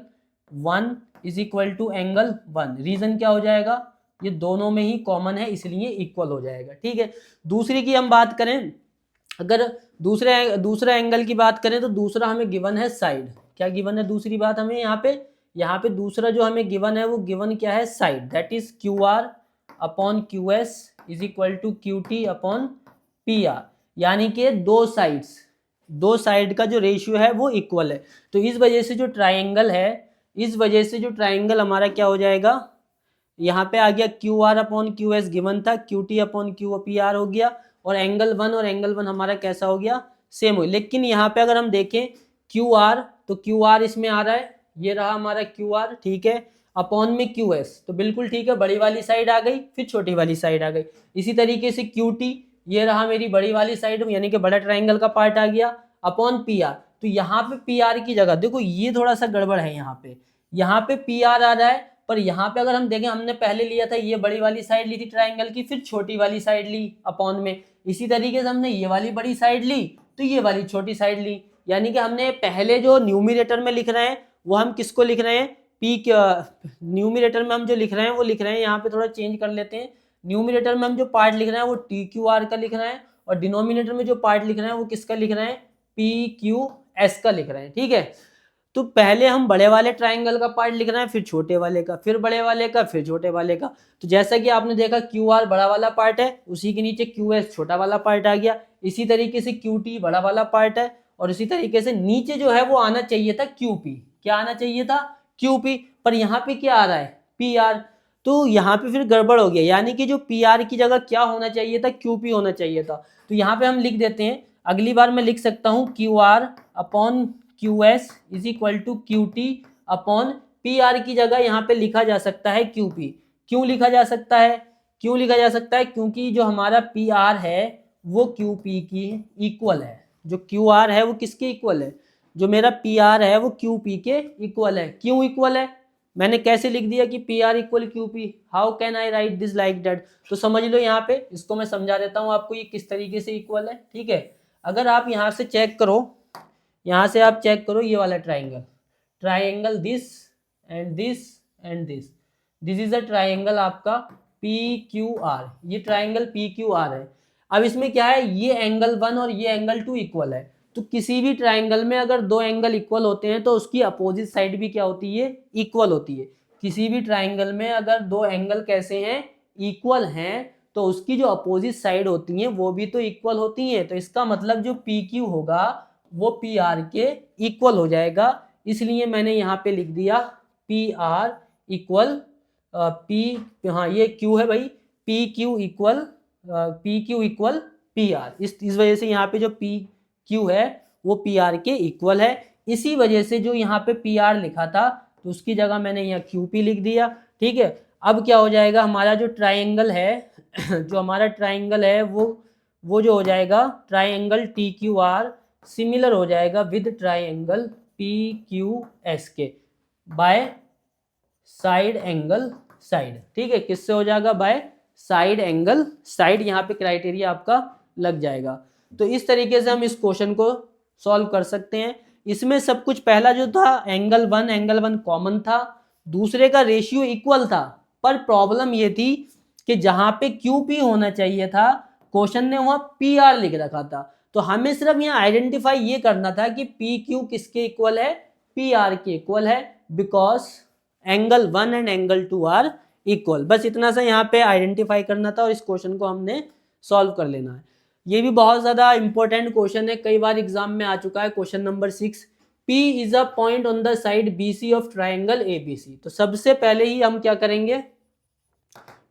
1 is equal to angle 1। Reason क्या हो जाएगा, ये दोनों में ही कॉमन है इसलिए इक्वल हो जाएगा। ठीक है, दूसरी की हम बात करें, अगर दूसरा एंगल की बात करें तो दूसरा हमें गिवन है साइड। क्या गिवन है, दूसरी बात हमें यहाँ पे दूसरा जो हमें गिवन है वो गिवन क्या है, side, that is Q are upon Q S is equal to Q T upon P R, यानी कि दो साइड का जो रेशियो है वो इक्वल है। तो इस वजह से जो ट्राइंगल है, इस वजह से जो ट्राइंगल हमारा क्या हो जाएगा, यहाँ पे आ गया q are upon Q s given था, q T upon q p r हो गया, और एंगल 1 और एंगल 1 हमारा कैसा हो गया, सेम हो। लेकिन यहाँ पे अगर हम देखें क्यू आर, तो क्यू आर इसमें आ रहा है, ये रहा हमारा क्यू आर। ठीक है, अपॉन में क्यू एस, तो बिल्कुल ठीक है, बड़ी वाली साइड आ गई फिर छोटी वाली साइड आ गई। इसी तरीके से क्यू टी, ये रहा मेरी बड़ी वाली साइड यानी कि बड़ा ट्राइंगल का पार्ट आ गया, अपॉन पी आर। तो यहाँ पे पी आर की जगह देखो ये थोड़ा सा गड़बड़ है, यहाँ पे पी आर आ रहा है, पर यहाँ पे अगर हम देखें हमने पहले लिया था ये बड़ी वाली साइड ली थी ट्राइंगल की, फिर छोटी वाली साइड ली अपॉन में। इसी तरीके से हमने ये वाली बड़ी साइड ली तो ये वाली छोटी साइड ली, यानी कि हमने पहले जो न्यूमिरेटर में लिख रहे हैं वो हम किसको लिख रहे हैं, पी, न्यूमिरेटर में हम जो लिख रहे हैं वो लिख रहे हैं, यहाँ पे थोड़ा चेंज कर लेते हैं। न्यूमिरेटर में हम जो पार्ट लिख रहे हैं वो टी क्यू आर का लिख रहे हैं, और डिनोमिनेटर में जो पार्ट लिख रहे हैं वो किसका लिख रहे हैं, पी क्यू एस का लिख रहे हैं। ठीक है, तो पहले हम बड़े वाले ट्राइंगल का पार्ट लिख रहे हैं, फिर छोटे वाले का, फिर बड़े वाले का, फिर छोटे वाले का। तो जैसा कि आपने देखा क्यू आर बड़ा वाला पार्ट है, उसी के नीचे क्यू एस छोटा वाला पार्ट आ गया। इसी तरीके से क्यू टी बड़ा वाला पार्ट है, और इसी तरीके से नीचे जो है वो आना चाहिए था क्यू पी, क्या आना चाहिए था, क्यू पी, पर यहाँ पे क्या आ रहा है, पी आर। तो यहाँ पे फिर गड़बड़ हो गया, यानी कि जो पी आर की जगह क्या होना चाहिए था, क्यू पी होना चाहिए था। तो यहाँ पे हम लिख देते हैं, अगली बार मैं लिख सकता हूँ Q are upon Q S is equal to Q T upon P R की जगह यहाँ पे लिखा जा सकता है क्यू पी। क्यों लिखा जा सकता है, क्योंकि जो हमारा पी आर है वो क्यू पी की इक्वल है। जो क्यू आर है वो किसके इक्वल है, जो मेरा पी आर है वो क्यू पी के इक्वल है। क्यों इक्वल है, मैंने कैसे लिख दिया कि P R equal Q P, how can I right this like that. तो समझ लो यहाँ पे, इसको मैं समझा देता हूँ आपको ये किस तरीके से इक्वल है। ठीक है, अगर आप यहाँ से चेक करो, यहाँ से आप चेक करो ये वाला triangle this and this and this is a triangle आपका पी क्यू आर, ये ट्राइंगल पी क्यू आर है। अब इसमें क्या है, ये एंगल 1 और ये एंगल 2 इक्वल है। तो किसी भी ट्राइंगल में अगर दो एंगल इक्वल होते हैं तो उसकी अपोजिट साइड भी क्या होती है, इक्वल होती है। किसी भी ट्राइंगल में अगर दो एंगल कैसे हैं, इक्वल हैं, तो उसकी जो अपोजिट साइड होती हैं वो भी तो इक्वल होती हैं। तो इसका मतलब जो पी क्यू होगा वो पी आर के इक्वल हो जाएगा। इसलिए मैंने यहाँ पे लिख दिया पी आर इक्वल पी, हाँ ये क्यू है भाई, P Q equal P R. इस वजह से यहाँ पे जो पी क्यू है वो पी आर के इक्वल है। इसी वजह से जो यहाँ पे पी आर लिखा था तो उसकी जगह मैंने यहाँ क्यू पी लिख दिया। ठीक है, अब क्या हो जाएगा, हमारा जो ट्राइंगल है जो हमारा ट्राइंगल है वो जो हो जाएगा triangle t q are similar हो जाएगा with triangle p q S के बाय साइड एंगल साइड। ठीक है, किससे हो जाएगा, बाय साइड एंगल साइड। यहाँ पे क्राइटेरिया आपका लग जाएगा। तो इस तरीके से हम इस क्वेश्चन को सॉल्व कर सकते हैं। इसमें सब कुछ पहला जो था एंगल वन कॉमन था, दूसरे का रेशियो इक्वल था, पर प्रॉब्लम ये थी कि जहां पे क्यू पी होना चाहिए था क्वेश्चन ने वहां पी आर लिख रखा था। तो हमें सिर्फ यहाँ आइडेंटिफाई ये करना था कि पी क्यू किसके इक्वल है, पी आर के इक्वल है, because angle 1 and angle 2 are equal. बस इतना सा यहाँ पे आइडेंटिफाई करना था और इस क्वेश्चन को हमने सॉल्व कर लेना है। ये भी बहुत ज़्यादा इंपॉर्टेंट क्वेश्चन है, कई बार एग्जाम में आ चुका है। Question number 6, P is a point on the side BC of triangle ABC। तो सबसे पहले ही हम क्या करेंगे,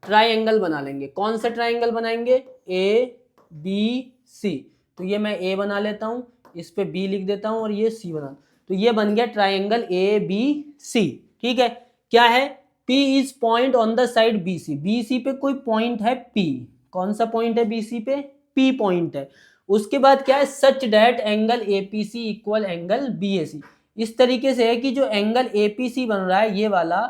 ट्राइंगल बना लेंगे। कौन सा ट्राइंगल बनाएंगे, ABC। तो ये मैं A बना लेता हूँ, इस पे B लिख देता हूँ और ये C बना, तो ये बन गया ट्राइंगल ABC। ठीक है, क्या है, P is point on the side BC। BC पे कोई पॉइंट है P, कौन सा पॉइंट है BC पे, P पॉइंट है। उसके बाद क्या है, such that angle APC equal angle BAC। इस तरीके से है कि जो एंगल APC बन रहा है ये वाला,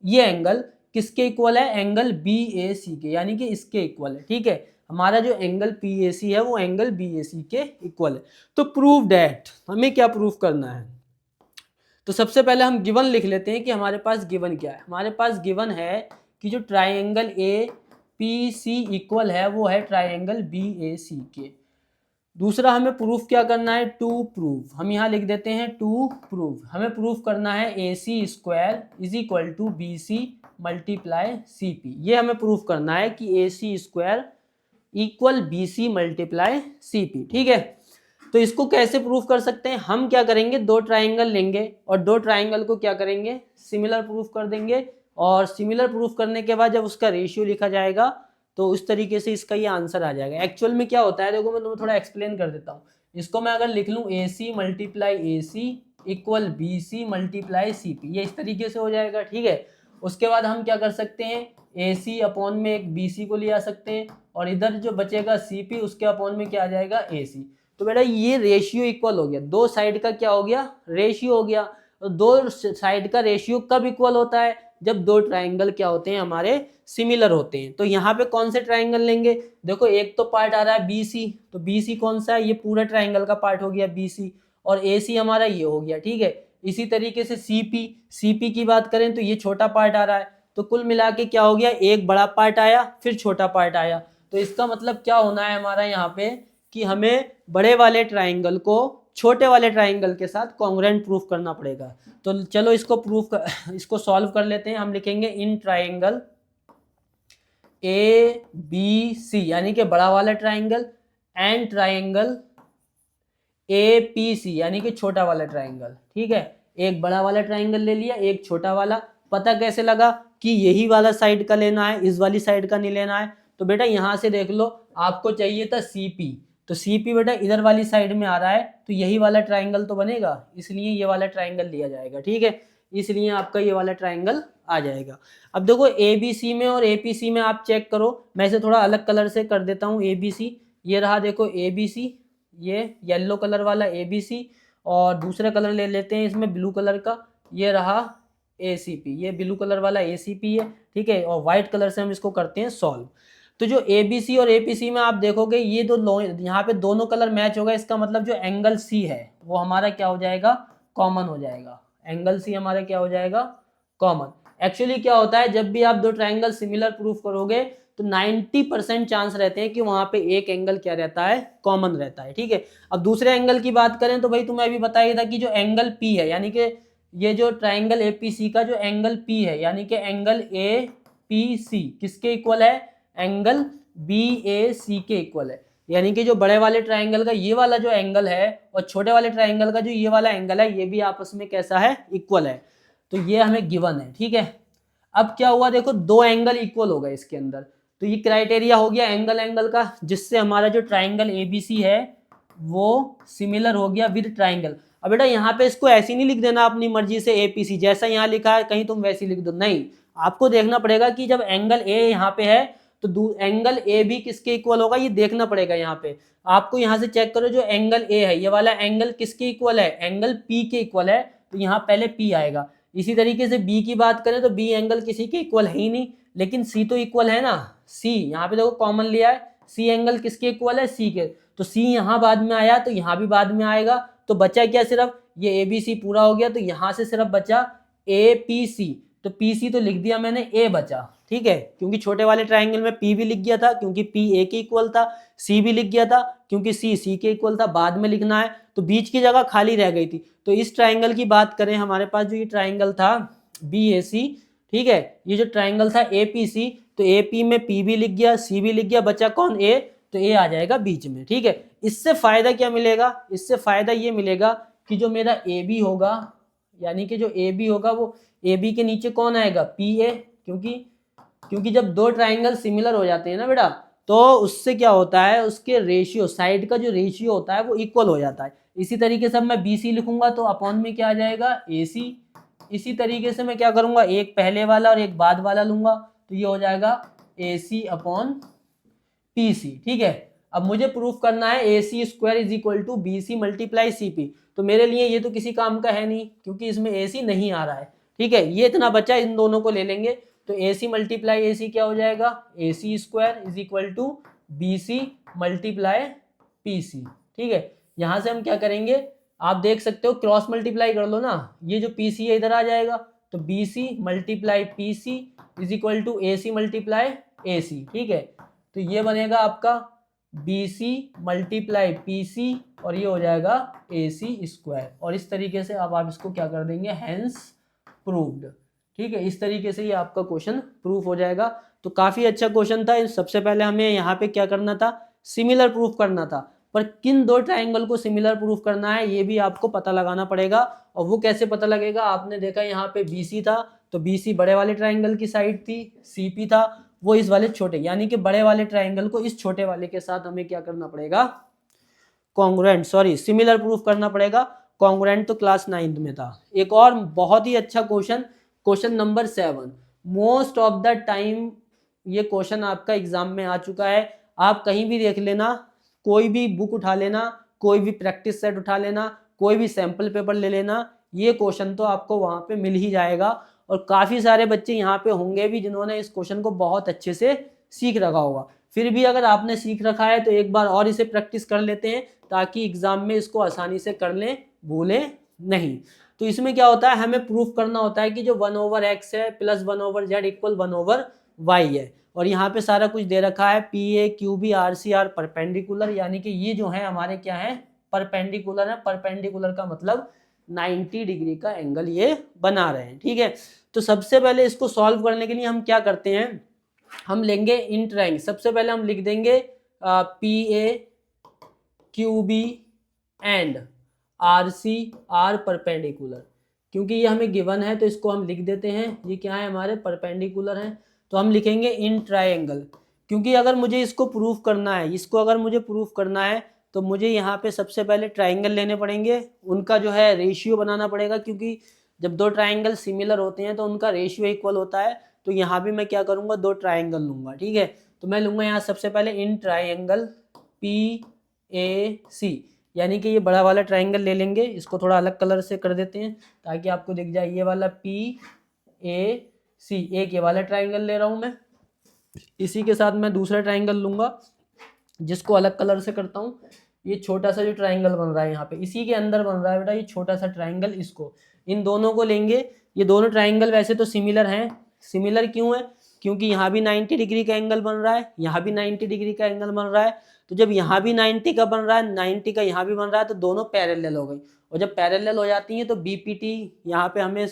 ये एंगल किसके इक्वल है, एंगल BAC के, यानी कि इसके इक्वल है। ठीक है, हमारा जो एंगल PAC है वो एंगल BAC के इक्वल है। तो प्रूव डैट, हमें क्या प्रूव करना है, तो सबसे पहले हम गिवन लिख लेते हैं कि हमारे पास गिवन क्या है। हमारे पास गिवन है कि जो ट्राइंगल APC इक्वल है वो है ट्राइंगल BAC के। दूसरा हमें प्रूफ क्या करना है, टू प्रूफ, हम यहाँ लिख देते हैं टू प्रूफ। हमें प्रूफ करना है AC square is equal to BC multiply CP। ये हमें प्रूफ करना है कि AC square equal BC multiply CP। ठीक है, तो इसको कैसे प्रूफ कर सकते हैं, हम क्या करेंगे, दो ट्राइंगल लेंगे और दो ट्राइंगल को क्या करेंगे, सिमिलर प्रूफ कर देंगे। और सिमिलर प्रूफ करने के बाद जब उसका रेशियो लिखा जाएगा तो उस तरीके से इसका ये आंसर आ जाएगा। एक्चुअल में क्या होता है, देखो मैं तुम्हें थोड़ा एक्सप्लेन कर देता हूँ। इसको मैं अगर लिख लूँ AC multiply AC equal BC multiply CP, ये इस तरीके से हो जाएगा। ठीक है, उसके बाद हम क्या कर सकते हैं, AC अपॉन में एक BC को ले आ सकते हैं और इधर जो बचेगा CP उसके अपॉन में क्या आ जाएगा, AC। तो बेटा ये रेशियो इक्वल हो गया, दो साइड का क्या हो गया, रेशियो हो गया। तो दो साइड का रेशियो कब इक्वल होता है, जब दो ट्राइंगल क्या होते हैं, हमारे सिमिलर होते हैं। तो यहाँ पे कौन से ट्राइंगल लेंगे, देखो एक तो पार्ट आ रहा है BC, तो BC कौन सा है, ये पूरा ट्राइंगल का पार्ट हो गया BC, और AC हमारा ये हो गया। ठीक है, इसी तरीके से CP की बात करें तो ये छोटा पार्ट आ रहा है। तो कुल मिला के क्या हो गया, एक बड़ा पार्ट आया फिर छोटा पार्ट आया। तो इसका मतलब क्या होना है हमारा यहाँ पे, कि हमें बड़े वाले ट्राइंगल को छोटे वाले ट्राइंगल के साथ कॉन्ग्रुएंट प्रूफ करना पड़ेगा। तो चलो इसको सॉल्व कर लेते हैं। हम लिखेंगे इन ट्राइंगल ABC यानी कि बड़ा वाला ट्राइंगल एंड ट्राइंगल APC यानी कि छोटा वाला ट्राइंगल। ठीक है, एक बड़ा वाला ट्राइंगल ले लिया, एक छोटा वाला। पता कैसे लगा कि यही वाला साइड का लेना है, इस वाली साइड का नहीं लेना है। तो बेटा यहाँ से देख लो, आपको चाहिए था CP, तो CP बेटा इधर वाली साइड में आ रहा है, तो यही वाला ट्राइंगल तो बनेगा, इसलिए ये वाला ट्राइंगल लिया जाएगा। ठीक है, इसलिए आपका ये वाला ट्राइंगल आ जाएगा। अब देखो ABC में और APC में आप चेक करो, मैं इसे थोड़ा अलग कलर से कर देता हूँ। ABC ये रहा, देखो ABC, ये येलो कलर वाला ABC, और दूसरा कलर ले लेते हैं इसमें ब्लू कलर का, ये रहा ACP, ये ब्लू कलर वाला ACP है। ठीक है, और व्हाइट कलर से हम इसको करते हैं सॉल्व। तो जो ABC और APC में आप देखोगे ये दो यहाँ पे दोनों कलर मैच होगा, इसका मतलब जो एंगल C है वो हमारा क्या हो जाएगा, कॉमन हो जाएगा। एंगल C हमारा क्या हो जाएगा, कॉमन। एक्चुअली क्या होता है, जब भी आप दो ट्राइंगल सिमिलर प्रूफ करोगे तो 90% चांस रहते हैं कि वहां पे एक एंगल क्या रहता है, कॉमन रहता है। ठीक है, अब दूसरे एंगल की बात करें तो भाई तुम्हें अभी बताया था कि जो एंगल P है, यानी कि ये जो ट्राइंगल APC का जो एंगल P है, यानी कि एंगल APC किसके इक्वल है, एंगल BAC के इक्वल है। यानी कि जो बड़े वाले ट्राइंगल का ये वाला जो एंगल है और छोटे वाले ट्राइंगल का जो ये वाला एंगल है, ये भी आपस में कैसा है, इक्वल है। तो ये हमें गिवन है। ठीक है, अब क्या हुआ, देखो दो एंगल इक्वल हो गए इसके अंदर, तो ये क्राइटेरिया हो गया एंगल का, जिससे हमारा जो ट्राइंगल ABC है वो सिमिलर हो गया विद ट्राइंगल। अब बेटा यहाँ पे इसको ऐसे नहीं लिख देना अपनी मर्जी से APC, जैसा यहाँ लिखा है कहीं तुम वैसे लिख दो, नहीं, आपको देखना पड़ेगा कि जब एंगल ए यहाँ पे है तो एंगल ए भी किसके इक्वल होगा, ये देखना पड़ेगा। यहाँ पे आपको यहाँ से चेक करो, जो एंगल ए है ये वाला एंगल किसके इक्वल है, एंगल पी के इक्वल है, तो यहाँ पहले पी आएगा। इसी तरीके से बी की बात करें तो बी एंगल किसी के इक्वल है ही नहीं, लेकिन सी तो इक्वल है ना, सी यहाँ पे देखो कॉमन लिया है, सी एंगल किसके इक्वल है, सी के, तो सी यहाँ बाद में आया तो यहाँ भी बाद में आएगा, तो बचा क्या, सिर्फ ये ए बी सी पूरा हो गया, तो यहाँ से सिर्फ बचा ए पी सी, तो पी सी तो लिख दिया मैंने, ए बचा, ठीक है, क्योंकि छोटे वाले ट्राइंगल में पी भी लिख गया था क्योंकि पी ए के इक्वल था, सी भी लिख गया था क्योंकि सी सी के इक्वल था, बाद में लिखना है, तो बीच की जगह खाली रह गई थी। तो इस ट्राइंगल की बात करें, हमारे पास जो ये ट्राइंगल था बी ए सी, ठीक है, ये जो ट्राइंगल था ए पी सी, तो ए पी में पी भी लिख गया, सी भी लिख गया, बचा कौन, ए, तो ए आ जाएगा बीच में, ठीक है। इससे फायदा क्या मिलेगा, इससे फायदा ये मिलेगा कि जो मेरा ए बी होगा, यानी कि जो ए बी होगा वो ए बी के नीचे कौन आएगा, पी ए, क्योंकि जब दो ट्राइंगल सिमिलर हो जाते हैं ना बेटा, तो उससे क्या होता है, उसके रेशियो, साइड का जो रेशियो होता है वो इक्वल हो जाता है। इसी तरीके से मैं बी सी लिखूंगा तो अपॉन में क्या आ जाएगा, ए सी। इसी तरीके से मैं क्या करूंगा, एक पहले वाला और एक बाद वाला लूंगा, तो ये हो जाएगा A C upon P C, ठीक है। अब मुझे प्रूफ करना है a C square is equal to B C multiply c p, तो मेरे लिए ये तो किसी काम का है नहीं क्योंकि इसमें ए सी नहीं आ रहा है, ठीक है। ये इतना बचा, इन दोनों को ले लेंगे, तो ए सी मल्टीप्लाई ए सी क्या हो जाएगा, A C square is equal to B C multiply P C, ठीक है। यहाँ से हम क्या करेंगे, आप देख सकते हो क्रॉस मल्टीप्लाई कर लो ना, ये जो पी सी है इधर आ जाएगा, तो b C multiply P c is equal to a c multiply a c, ठीक है। तो ये बनेगा आपका बी सी मल्टीप्लाई पी सी और ये हो जाएगा ए सी स्क्वायर, और इस तरीके से अब आप इसको क्या कर देंगे, हैंस प्रूव्ड, ठीक है। इस तरीके से ये आपका क्वेश्चन प्रूफ हो जाएगा। तो काफ़ी अच्छा क्वेश्चन था। सबसे पहले हमें यहाँ पे क्या करना था, सिमिलर प्रूफ करना था, पर किन दो ट्राइंगल को सिमिलर प्रूफ करना है ये भी आपको पता लगाना पड़ेगा। और वो कैसे पता लगेगा, आपने देखा यहाँ पे बी सी था, तो बी सी बड़े वाले ट्राइंगल की साइड थी, सी पी था वो इस वाले छोटे, यानी कि बड़े वाले ट्राइंगल को इस छोटे वाले के साथ हमें क्या करना पड़ेगा, कॉन्ग्रुएंट, सॉरी सिमिलर प्रूफ करना पड़ेगा। कॉन्ग्रुएंट तो क्लास 9th में था। एक और बहुत ही अच्छा question, question number 7, most of the time ये क्वेश्चन आपका एग्जाम में आ चुका है, आप कहीं भी देख लेना, कोई भी बुक उठा लेना, कोई भी प्रैक्टिस सेट उठा लेना, कोई भी सैंपल पेपर ले लेना, ये क्वेश्चन तो आपको वहाँ पे मिल ही जाएगा। और काफ़ी सारे बच्चे यहाँ पे होंगे भी जिन्होंने इस क्वेश्चन को बहुत अच्छे से सीख रखा होगा। फिर भी अगर आपने सीख रखा है तो एक बार और इसे प्रैक्टिस कर लेते हैं ताकि एग्जाम में इसको आसानी से कर लें, भूलें नहीं। तो इसमें क्या होता है, हमें प्रूफ करना होता है कि जो 1/x है प्लस 1/z इक्वल 1/y है, और यहाँ पे सारा कुछ दे रखा है, P A Q B R C are perpendicular, यानी कि ये जो है हमारे क्या है, परपेंडिकुलर है। परपेंडिकुलर का मतलब 90 डिग्री का एंगल ये बना रहे हैं, ठीक है। तो सबसे पहले इसको सॉल्व करने के लिए हम क्या करते हैं, हम लेंगे इन ट्राइंगल, सबसे पहले हम लिख देंगे P A Q B and R C are perpendicular, क्योंकि ये हमें गिवन है तो इसको हम लिख देते हैं, ये क्या है हमारे परपेंडिकुलर हैं, तो हम लिखेंगे इन ट्राइंगल। क्योंकि अगर मुझे इसको प्रूफ करना है, इसको अगर मुझे प्रूफ करना है तो मुझे यहाँ पे सबसे पहले ट्राइंगल लेने पड़ेंगे, उनका जो है रेशियो बनाना पड़ेगा, क्योंकि जब दो ट्राइंगल सिमिलर होते हैं तो उनका रेशियो इक्वल होता है। तो यहाँ भी मैं क्या करूँगा, दो ट्राइंगल लूँगा, ठीक है। तो मैं लूँगा यहाँ सबसे पहले इन ट्राइंगल पी ए सी, यानी कि ये बड़ा वाला ट्राइंगल ले लेंगे, इसको थोड़ा अलग कलर से कर देते हैं ताकि आपको दिख जाए, ये वाला पी ए सी, एक ये वाला ट्राइंगल ले रहा हूँ मैं, इसी के साथ मैं दूसरा ट्राइंगल लूँगा जिसको अलग कलर से करता हूँ। ये छोटा सा जो ट्राइंगल बन रहा है यहाँ पे, इसी के अंदर बन रहा है बेटा ये छोटा सा ट्राइंगल, इसको, इन दोनों को लेंगे। ये दोनों ट्राइंगल वैसे तो सिमिलर हैं, सिमिलर क्यों है, क्योंकि यहाँ भी 90 डिग्री का एंगल बन रहा है, यहाँ भी 90 डिग्री का एंगल बन रहा है, तो जब यहाँ भी 90 का बन रहा है, 90 का यहाँ भी बन रहा है, तो दोनों पैरेलल हो गई। और जब पैरेलल हो जाती हैं तो बीपीटी यहाँ पे हमें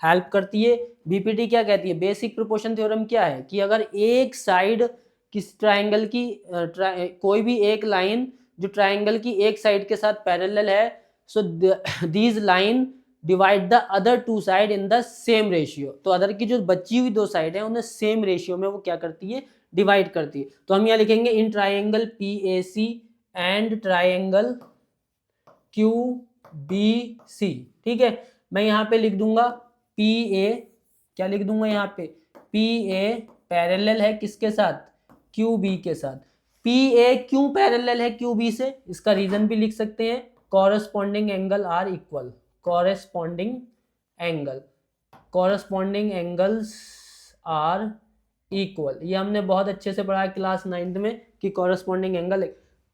हेल्प करती है। बीपीटी क्या कहती है, बेसिक प्रोपोर्शन थ्योरम क्या है कि अगर एक साइड किस ट्राइंगल की कोई भी एक लाइन जो ट्राइंगल की एक साइड के साथ पैरेलल है, so these line divide the other two side in the same ratio, तो अदर की जो बची हुई दो साइड है उन्हें सेम रेशियो में वो क्या करती है, डिवाइड करती है। तो हम यहाँ लिखेंगे in triangle P A C and triangle Q B C, ठीक है। मैं यहाँ पे लिख दूंगा पी ए, क्या लिख दूंगा यहाँ पे, पी ए पैरेलल है किसके साथ, क्यू बी के साथ। पी ए क्यों पैरेलल है क्यू बी से, इसका रीजन भी लिख सकते हैं, corresponding angle are equal, corresponding angle, corresponding angles are equal. ये हमने बहुत अच्छे से पढ़ा है क्लास 9th में कि कॉरस्पॉन्डिंग एंगल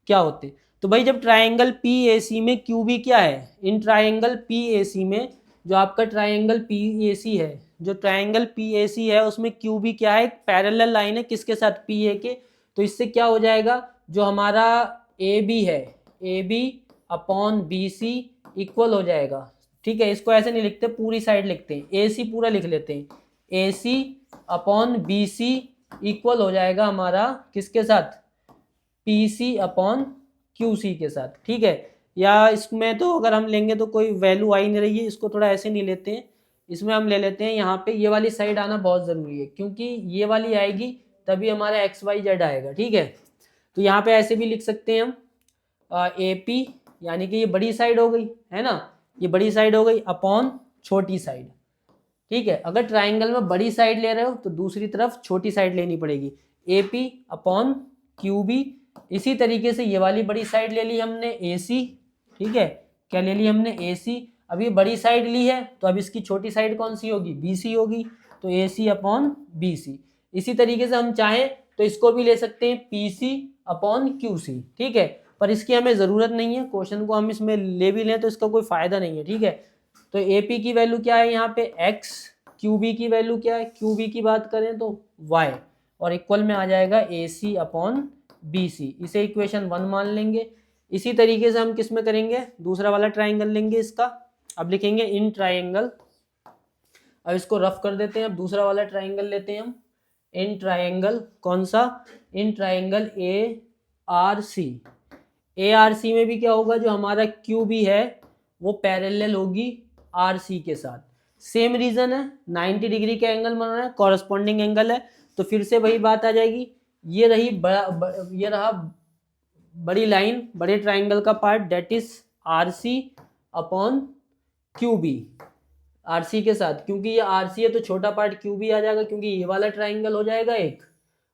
क्या होते हैं। तो भाई जब ट्राइंगल पी ए सी में क्यू बी क्या है, इन ट्राइंगल पी ए सी में जो आपका ट्राइंगल पी ए सी है, जो ट्राइंगल पी ए सी है उसमें क्यू बी क्या है, एक पैरेलल लाइन है किसके साथ, पी ए के। तो इससे क्या हो जाएगा, जो हमारा ए बी है, A B upon B C equal हो जाएगा। ठीक है, इसको ऐसे नहीं लिखते, पूरी साइड लिखते हैं, ए सी पूरा लिख लेते हैं, A C upon B C equal हो जाएगा हमारा किसके साथ, P C upon Q C के साथ। ठीक है, या इसमें तो अगर हम लेंगे तो कोई वैल्यू आ ही नहीं रही है, इसको थोड़ा ऐसे नहीं लेते हैं, इसमें हम ले लेते हैं यहाँ पे ये वाली साइड आना बहुत ज़रूरी है, क्योंकि ये वाली आएगी तभी हमारा एक्स वाई जेड आएगा। ठीक है, तो यहाँ पे ऐसे भी लिख सकते हैं हम ए पी, यानी कि ये बड़ी साइड हो गई है ना, ये बड़ी साइड हो गई अपॉन छोटी साइड। ठीक है, अगर ट्राइंगल में बड़ी साइड ले रहे हो तो दूसरी तरफ छोटी साइड लेनी पड़ेगी, A P upon Q B. इसी तरीके से ये वाली बड़ी साइड ले ली हमने ए सी। ठीक है, क्या ले ली हमने, ए सी। अब ये बड़ी साइड ली है तो अब इसकी छोटी साइड कौन सी होगी, बी सी होगी, तो ए सी अपॉन बी सी। इसी तरीके से हम चाहें तो इसको भी ले सकते हैं P C upon Q C. ठीक है, पर इसकी हमें ज़रूरत नहीं है, क्वेश्चन को हम इसमें ले भी लें तो इसका कोई फ़ायदा नहीं है। ठीक है, तो ए पी की वैल्यू क्या है यहाँ पे एक्स, क्यू बी की वैल्यू क्या है, क्यू बी की बात करें तो वाई, और इक्वल में आ जाएगा ए सी अपॉन बी सी। इसे इक्वेशन 1 मान लेंगे। इसी तरीके से हम किस में करेंगे, दूसरा वाला ट्राइंगल लेंगे इसका, अब लिखेंगे इन ट्राइंगल। अब इसको रफ कर देते हैं, अब दूसरा वाला ट्राइंगल लेते हैं हम, इन ट्राइंगल, कौन सा, in triangle A R C. A R C में भी क्या होगा, जो हमारा क्यू बी है वो पैरेलल होगी आर सी के साथ। सेम रीजन है, 90 डिग्री का एंगल बन रहा है, कॉरस्पॉन्डिंग एंगल है, तो फिर से वही बात आ जाएगी, ये रही ये रहा बड़ी लाइन, बड़े ट्राइंगल का part, that is R C upon Q B, R C के साथ, क्योंकि ये आर सी है तो छोटा पार्ट क्यू बी आ जाएगा, क्योंकि ये वाला ट्राइंगल हो जाएगा एक,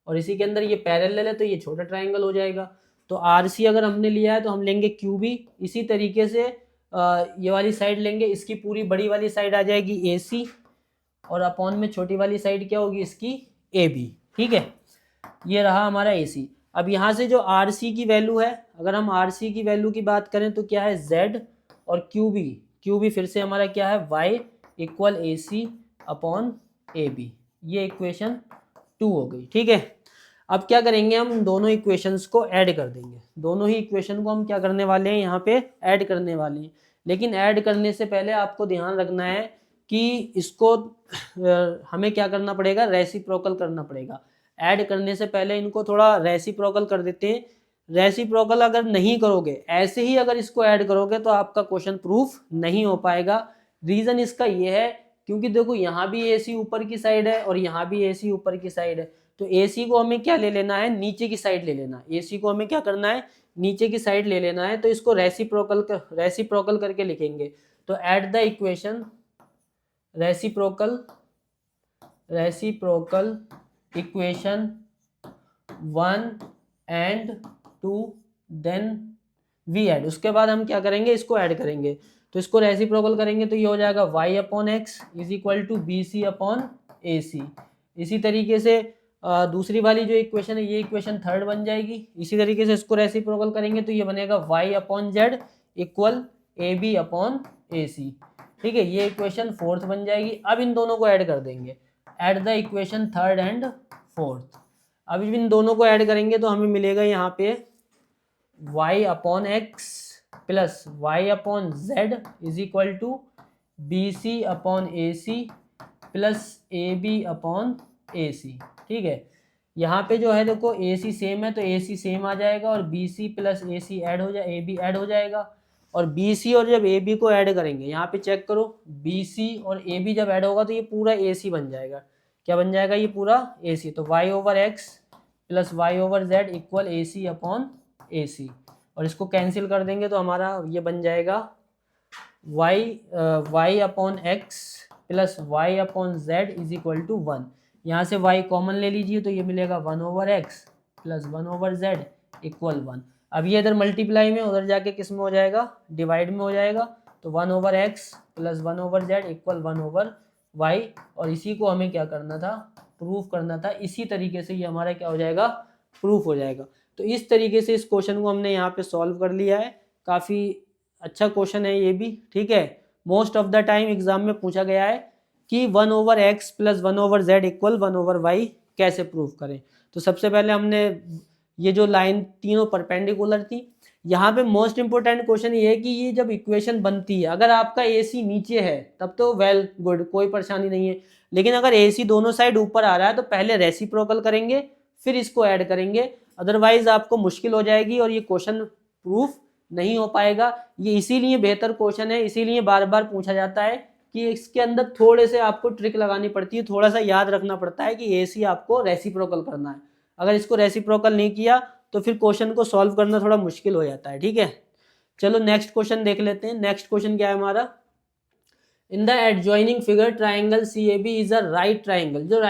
और इसी के अंदर ये पैरेलल है तो ये छोटा ट्राइंगल हो जाएगा। तो आर सी अगर हमने लिया है तो हम लेंगे क्यू बी। इसी तरीके से ये वाली साइड लेंगे, इसकी पूरी बड़ी वाली साइड आ जाएगी ए सी, और अपॉन में छोटी वाली साइड क्या होगी इसकी, ए बी। ठीक है, ये रहा हमारा ए सी। अब यहाँ से जो आर सी की वैल्यू है, अगर हम आर सी की वैल्यू की बात करें तो क्या है जेड, और क्यू बी फिर से हमारा क्या है Y equal A C upon A B. ये इक्वेशन 2 हो गई। ठीक है, अब क्या करेंगे, हम दोनों इक्वेशंस को ऐड कर देंगे, दोनों ही इक्वेशन को हम क्या करने वाले हैं, यहाँ पे ऐड करने वाले हैं। लेकिन ऐड करने से पहले आपको ध्यान रखना है कि इसको हमें क्या करना पड़ेगा, रेसिप्रोकल करना पड़ेगा। ऐड करने से पहले इनको थोड़ा रेसिप्रोकल कर देते हैं। रेसिप्रोकल अगर नहीं करोगे, ऐसे ही अगर इसको ऐड करोगे तो आपका क्वेश्चन प्रूफ नहीं हो पाएगा। रीज़न इसका ये है क्योंकि देखो यहाँ भी ए सी ऊपर की साइड है और यहाँ भी ए सी ऊपर की साइड है, तो ए सी को हमें क्या ले लेना है, नीचे की साइड ले लेना है। ए सी को हमें क्या करना है, नीचे की साइड ले लेना है, तो इसको रेसिप्रोकल करके लिखेंगे। तो add the equation reciprocal equation 1 and 2, then we add. उसके बाद हम क्या करेंगे, इसको ऐड करेंगे, तो इसको रेसिप्रोकल करेंगे तो ये हो जाएगा y upon x is equal to B C upon a c. इसी तरीके से दूसरी वाली जो इक्वेशन है, ये इक्वेशन 3rd बन जाएगी। इसी तरीके से इसको रेसिप्रोकल करेंगे तो ये बनेगा y upon z equal a B upon a c. ठीक है, ये इक्वेशन 4th बन जाएगी। अब इन दोनों को ऐड कर देंगे, add the equation 3rd and 4th। अब इन दोनों को ऐड करेंगे तो हमें मिलेगा यहाँ पे y upon x plus Y upon Z is equal to B C upon a c plus a B upon a c. ठीक है, यहाँ पे जो है देखो ए सी सेम है तो ए सी सेम आ जाएगा, और बी सी प्लस ए सी ऐड हो जाए, ए बी ऐड हो जाएगा, और बी सी और जब ए बी को ऐड करेंगे, यहाँ पे चेक करो, बी सी और ए बी जब ऐड होगा तो ये पूरा ए सी बन जाएगा। क्या बन जाएगा, ये पूरा ए सी। तो y over x plus y over z equal A C upon a c, और इसको कैंसिल कर देंगे तो हमारा ये बन जाएगा Y upon x plus Y upon Z is equal to 1। यहाँ से y कॉमन ले लीजिए तो ये मिलेगा 1/x प्लस 1/z इक्वल 1। अब ये इधर मल्टीप्लाई में, उधर जाके किस में हो जाएगा, डिवाइड में हो जाएगा। तो 1/x plus 1/z equal 1/y, और इसी को हमें क्या करना था, प्रूफ करना था। इसी तरीके से ये हमारा क्या हो जाएगा, प्रूफ हो जाएगा। तो इस तरीके से इस क्वेश्चन को हमने यहाँ पे सॉल्व कर लिया है। काफ़ी अच्छा क्वेश्चन है ये भी, ठीक है। Most of the time exam में पूछा गया है कि 1/x plus 1/z equal 1/y कैसे प्रूफ करें। तो सबसे पहले हमने ये जो लाइन तीनों परपेंडिकुलर थी, यहाँ पे मोस्ट इंपोर्टेंट क्वेश्चन ये है कि ये जब इक्वेशन बनती है, अगर आपका AC नीचे है तब तो वेल गुड, कोई परेशानी नहीं है। लेकिन अगर AC दोनों साइड ऊपर आ रहा है तो पहले रेसिप्रोकल करेंगे फिर इसको ऐड करेंगे, अदरवाइज आपको मुश्किल हो जाएगी और ये क्वेश्चन प्रूफ नहीं हो पाएगा। ये इसीलिए बेहतर क्वेश्चन है, इसीलिए बार बार पूछा जाता है कि इसके अंदर थोड़े से आपको ट्रिक लगानी पड़ती है, थोड़ा सा याद रखना पड़ता है कि AC आपको रेसिप्रोकल करना है। अगर इसको रेसिप्रोकल नहीं किया तो फिर क्वेश्चन को सॉल्व करना थोड़ा मुश्किल हो जाता है, ठीक है। चलो नेक्स्ट क्वेश्चन देख लेते हैं। नेक्स्ट क्वेश्चन क्या है हमारा, इन the adjoining figure triangle CAB is a right triangle. जो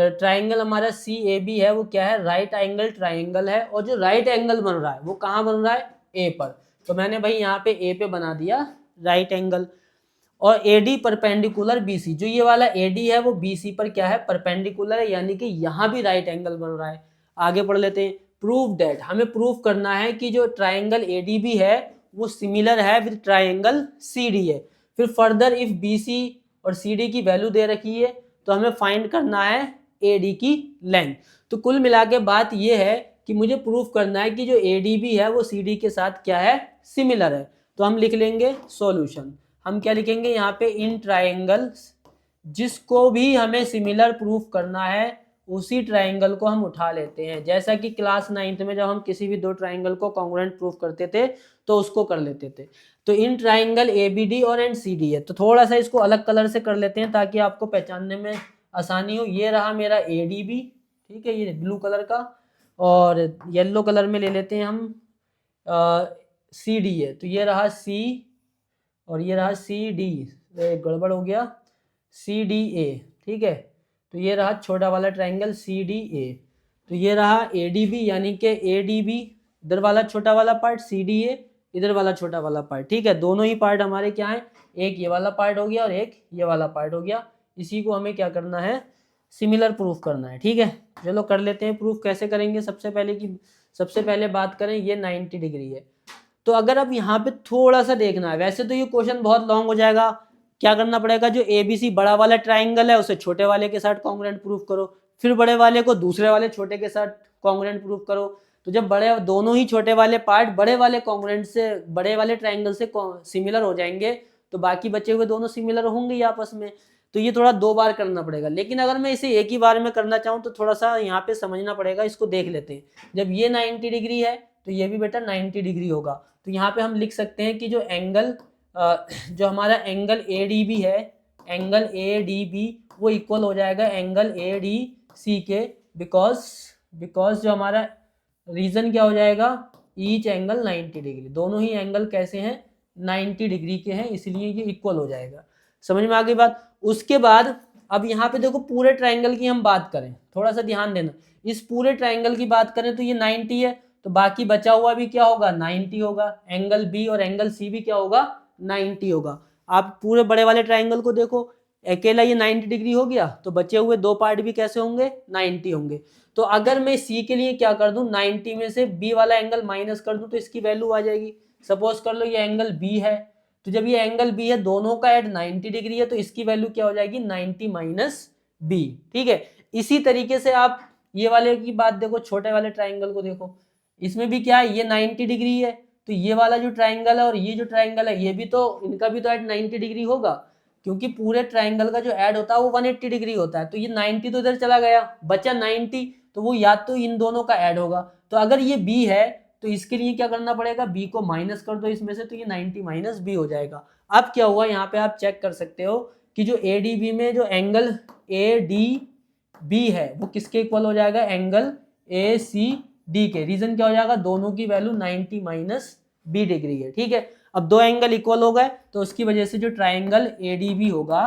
ट्राइंगल हमारा CAB है वो क्या है, राइट एंगल ट्राइंगल है। और जो राइट एंगल बन रहा है वो कहाँ बन रहा है, A पर। तो मैंने भाई यहाँ पे A पे बना दिया राइट एंगल। और AD परपेंडिकुलर BC, जो ये वाला AD है वो BC पर क्या है, परपेंडिकुलर है, यानी कि यहाँ भी राइट एंगल बन रहा है। आगे पढ़ लेते हैं। प्रूव दैट, हमें प्रूव करना है कि जो ट्राइंगल ADB है वो सिमिलर है विद ट्राइंगल CD है। फिर फर्दर इफ BC और CD की वैल्यू दे रखी है तो हमें फाइंड करना है AD की लेंथ। तो कुल मिला के बात ये है कि मुझे प्रूफ करना है कि जो ADB है वो CD के साथ क्या है, सिमिलर है। तो हम लिख लेंगे सॉल्यूशन। हम क्या लिखेंगे यहाँ पे, इन ट्राइंगल्स, जिसको भी हमें सिमिलर प्रूफ करना है उसी ट्राइंगल को हम उठा लेते हैं। जैसा कि क्लास 9th में जब हम किसी भी दो ट्राइंगल को कॉन्ग्रुएंट प्रूफ करते थे तो उसको कर लेते थे। तो इन ट्राइंगल ABD और एंड CD है। तो थोड़ा सा इसको अलग कलर से कर लेते हैं ताकि आपको पहचानने में आसानी हो। ये रहा मेरा ADB, ठीक है, ये ब्लू कलर का, और येलो कलर में ले लेते हैं हम CD है। तो ये रहा C और ये रहा CD, गड़बड़ हो गया, CDA, ठीक है। तो ये रहा छोटा वाला ट्राइंगल CDA। तो ये रहा ADB, यानी कि ADB इधर वाला छोटा वाला पार्ट, CDA इधर वाला छोटा वाला पार्ट, ठीक है। दोनों ही पार्ट हमारे क्या है, एक ये वाला पार्ट हो गया और एक ये वाला पार्ट हो गया। इसी को हमें क्या करना है, सिमिलर प्रूफ करना है, ठीक है। चलो कर लेते हैं प्रूफ। कैसे करेंगे, सबसे पहले बात करें, ये 90 डिग्री है। तो अगर अब यहाँ पे थोड़ा सा देखना है, वैसे तो ये क्वेश्चन बहुत लॉन्ग हो जाएगा। क्या करना पड़ेगा, जो ABC बड़ा वाला ट्राइंगल है उसे छोटे वाले के साथ कॉन्ग्रुएंट प्रूफ करो, फिर बड़े वाले को दूसरे वाले छोटे के साथ कॉन्ग्रुएंट प्रूफ करो। तो जब बड़े दोनों ही छोटे वाले पार्ट बड़े वाले कॉन्ग्रुएंट से, बड़े वाले ट्राइंगल से सिमिलर हो जाएंगे तो बाकी बचे हुए दोनों सिमिलर होंगे ही आपस में। तो ये थोड़ा 2 बार करना पड़ेगा। लेकिन अगर मैं इसे एक ही बार में करना चाहूँ तो थोड़ा सा यहाँ पे समझना पड़ेगा। इसको देख लेते हैं। जब ये 90 डिग्री है तो ये भी बेटा 90 डिग्री होगा। तो यहाँ पे हम लिख सकते हैं कि जो एंगल जो हमारा एंगल ADB है, एंगल ADB वो इक्वल हो जाएगा एंगल ADC के, बिकॉज जो हमारा रीजन क्या हो जाएगा, ईच एंगल 90 डिग्री। दोनों ही एंगल कैसे हैं, 90 डिग्री के हैं, इसलिए ये इक्वल हो जाएगा। समझ में आ गई बात। उसके बाद अब यहाँ पे देखो, पूरे ट्राइंगल की हम बात करें, थोड़ा सा ध्यान देना। इस पूरे ट्राइंगल की बात करें तो ये 90 है, तो बाकी बचा हुआ भी क्या होगा, 90 होगा। एंगल B और एंगल C भी क्या होगा, 90 होगा। आप पूरे बड़े वाले ट्राइंगल को देखो, अकेला ये 90 डिग्री हो गया, तो बचे हुए 2 पार्ट भी कैसे होंगे, 90 होंगे। तो अगर मैं C के लिए क्या कर दूं, 90 में से B वाला एंगल माइनस कर दूं तो इसकी वैल्यू आ जाएगी। सपोज कर लो ये एंगल B है, तो जब ये एंगल B है, दोनों का एड 90 डिग्री है, तो इसकी वैल्यू क्या हो जाएगी, 90 माइनस B, ठीक है। इसी तरीके से आप ये वाले की बात देखो, छोटे वाले ट्राइंगल को देखो, इसमें भी क्या है, ये 90 डिग्री है, तो ये वाला जो ट्राइंगल है और ये जो ट्राइंगल है, ये भी तो, इनका भी तो ऐड 90 डिग्री होगा, क्योंकि पूरे ट्राइंगल का जो ऐड होता है वो 180 डिग्री होता है। तो ये 90 तो इधर चला गया, बचा 90, तो वो या तो इन दोनों का ऐड होगा। तो अगर ये B है तो इसके लिए क्या करना पड़ेगा, B को माइनस कर दो इसमें से, तो ये 90 माइनस B हो जाएगा। अब क्या हुआ, यहाँ पे आप चेक कर सकते हो कि जो ADB में जो एंगल ADB है वो किसके इक्वल हो जाएगा, एंगल ACD के। रीजन क्या हो जाएगा, दोनों की वैल्यू 90 माइनस B डिग्री है, ठीक है। अब 2 एंगल इक्वल हो गए तो उसकी वजह से जो ट्राइंगल ADB होगा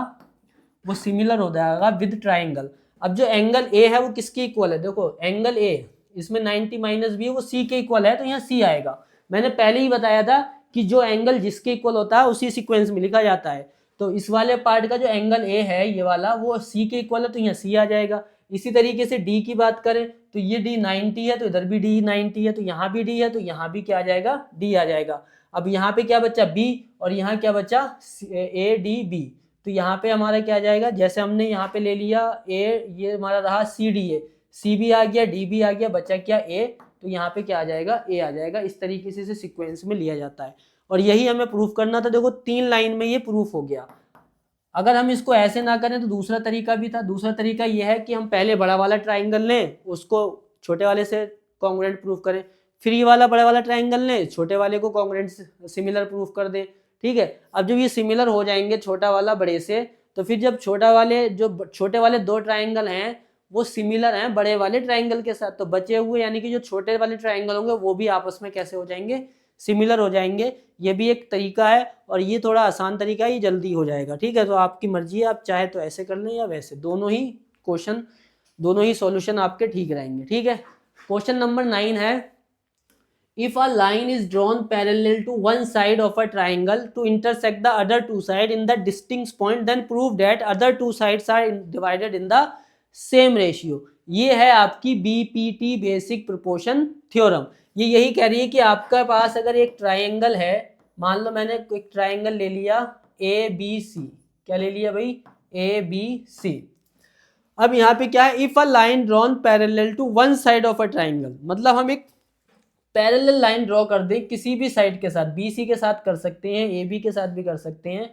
वो सिमिलर हो जाएगा विद ट्राइंगल। अब जो एंगल ए है वो किसके इक्वल है, देखो एंगल ए इसमें 90 माइनस बी है वो सी के इक्वल है, तो यहाँ सी आएगा। मैंने पहले ही बताया था कि जो एंगल जिसके इक्वल होता है उसी सीक्वेंस में लिखा जाता है। तो इस वाले पार्ट का जो एंगल ए है ये वाला वो सी के इक्वल है, तो यहाँ सी आ जाएगा। इसी तरीके से डी की बात करें तो ये डी 90 है, तो इधर भी डी 90 है, तो यहाँ भी डी है, तो यहाँ भी क्या आ जाएगा, डी आ जाएगा। अब यहाँ पे क्या बचा, बी, और यहाँ क्या बचा, ए डी बी। तो यहाँ पे हमारा क्या आ जाएगा, जैसे हमने यहाँ पे ले लिया ए, ये हमारा रहा सी डी ए, सी भी आ गया, डी भी आ गया, बचा क्या ए, तो यहाँ पे क्या आ जाएगा, ए आ जाएगा। इस तरीके से सीक्वेंस में लिया जाता है और यही हमें प्रूफ करना था। देखो 3 लाइन में ये प्रूफ हो गया। अगर हम इसको ऐसे ना करें तो दूसरा तरीका भी था। दूसरा तरीका ये है कि हम पहले बड़ा वाला ट्राइंगल लें, उसको छोटे वाले से कॉन्ग्रुएंट प्रूफ करें, फिर ये वाला बड़ा वाला ट्राइंगल लें, छोटे वाले को कॉन्ग्रुएंट सिमिलर प्रूफ कर दें। ठीक है, अब जब ये सिमिलर हो जाएंगे छोटा वाला बड़े से, तो फिर जब छोटे वाले 2 ट्राइंगल हैं वो सिमिलर हैं बड़े वाले ट्राइंगल के साथ, तो बचे हुए यानी कि जो छोटे वाले ट्राइंगल होंगे वो भी आपस में कैसे हो जाएंगे, सिमिलर हो जाएंगे। ये भी एक तरीका है और ये थोड़ा आसान तरीका है, ये जल्दी हो जाएगा। ठीक है, तो आपकी मर्जी है, आप चाहे तो ऐसे कर लें या वैसे, दोनों ही क्वेश्चन, दोनों ही सॉल्यूशन आपके ठीक रहेंगे। ठीक है, क्वेश्चन नंबर 9 है, if a line is drawn parallel to one side of a triangle to intersect the other two sides in the distinct point, then prove that other two sides are divided in the same ratio। ये है आपकी BPT basic proportion theorem. ये यही कह रही है कि आपका पास अगर एक ट्राइंगल है, मान लो मैंने एक ट्राइंगल ले लिया ए बी सी, क्या ले लिया भाई, ए बी सी। अब यहाँ पे क्या है, if a line drawn parallel to one side of a triangle, मतलब हम एक पैरेलल लाइन ड्रॉ कर दें किसी भी साइड के साथ, बी सी के साथ कर सकते हैं, ए बी के साथ भी कर सकते हैं,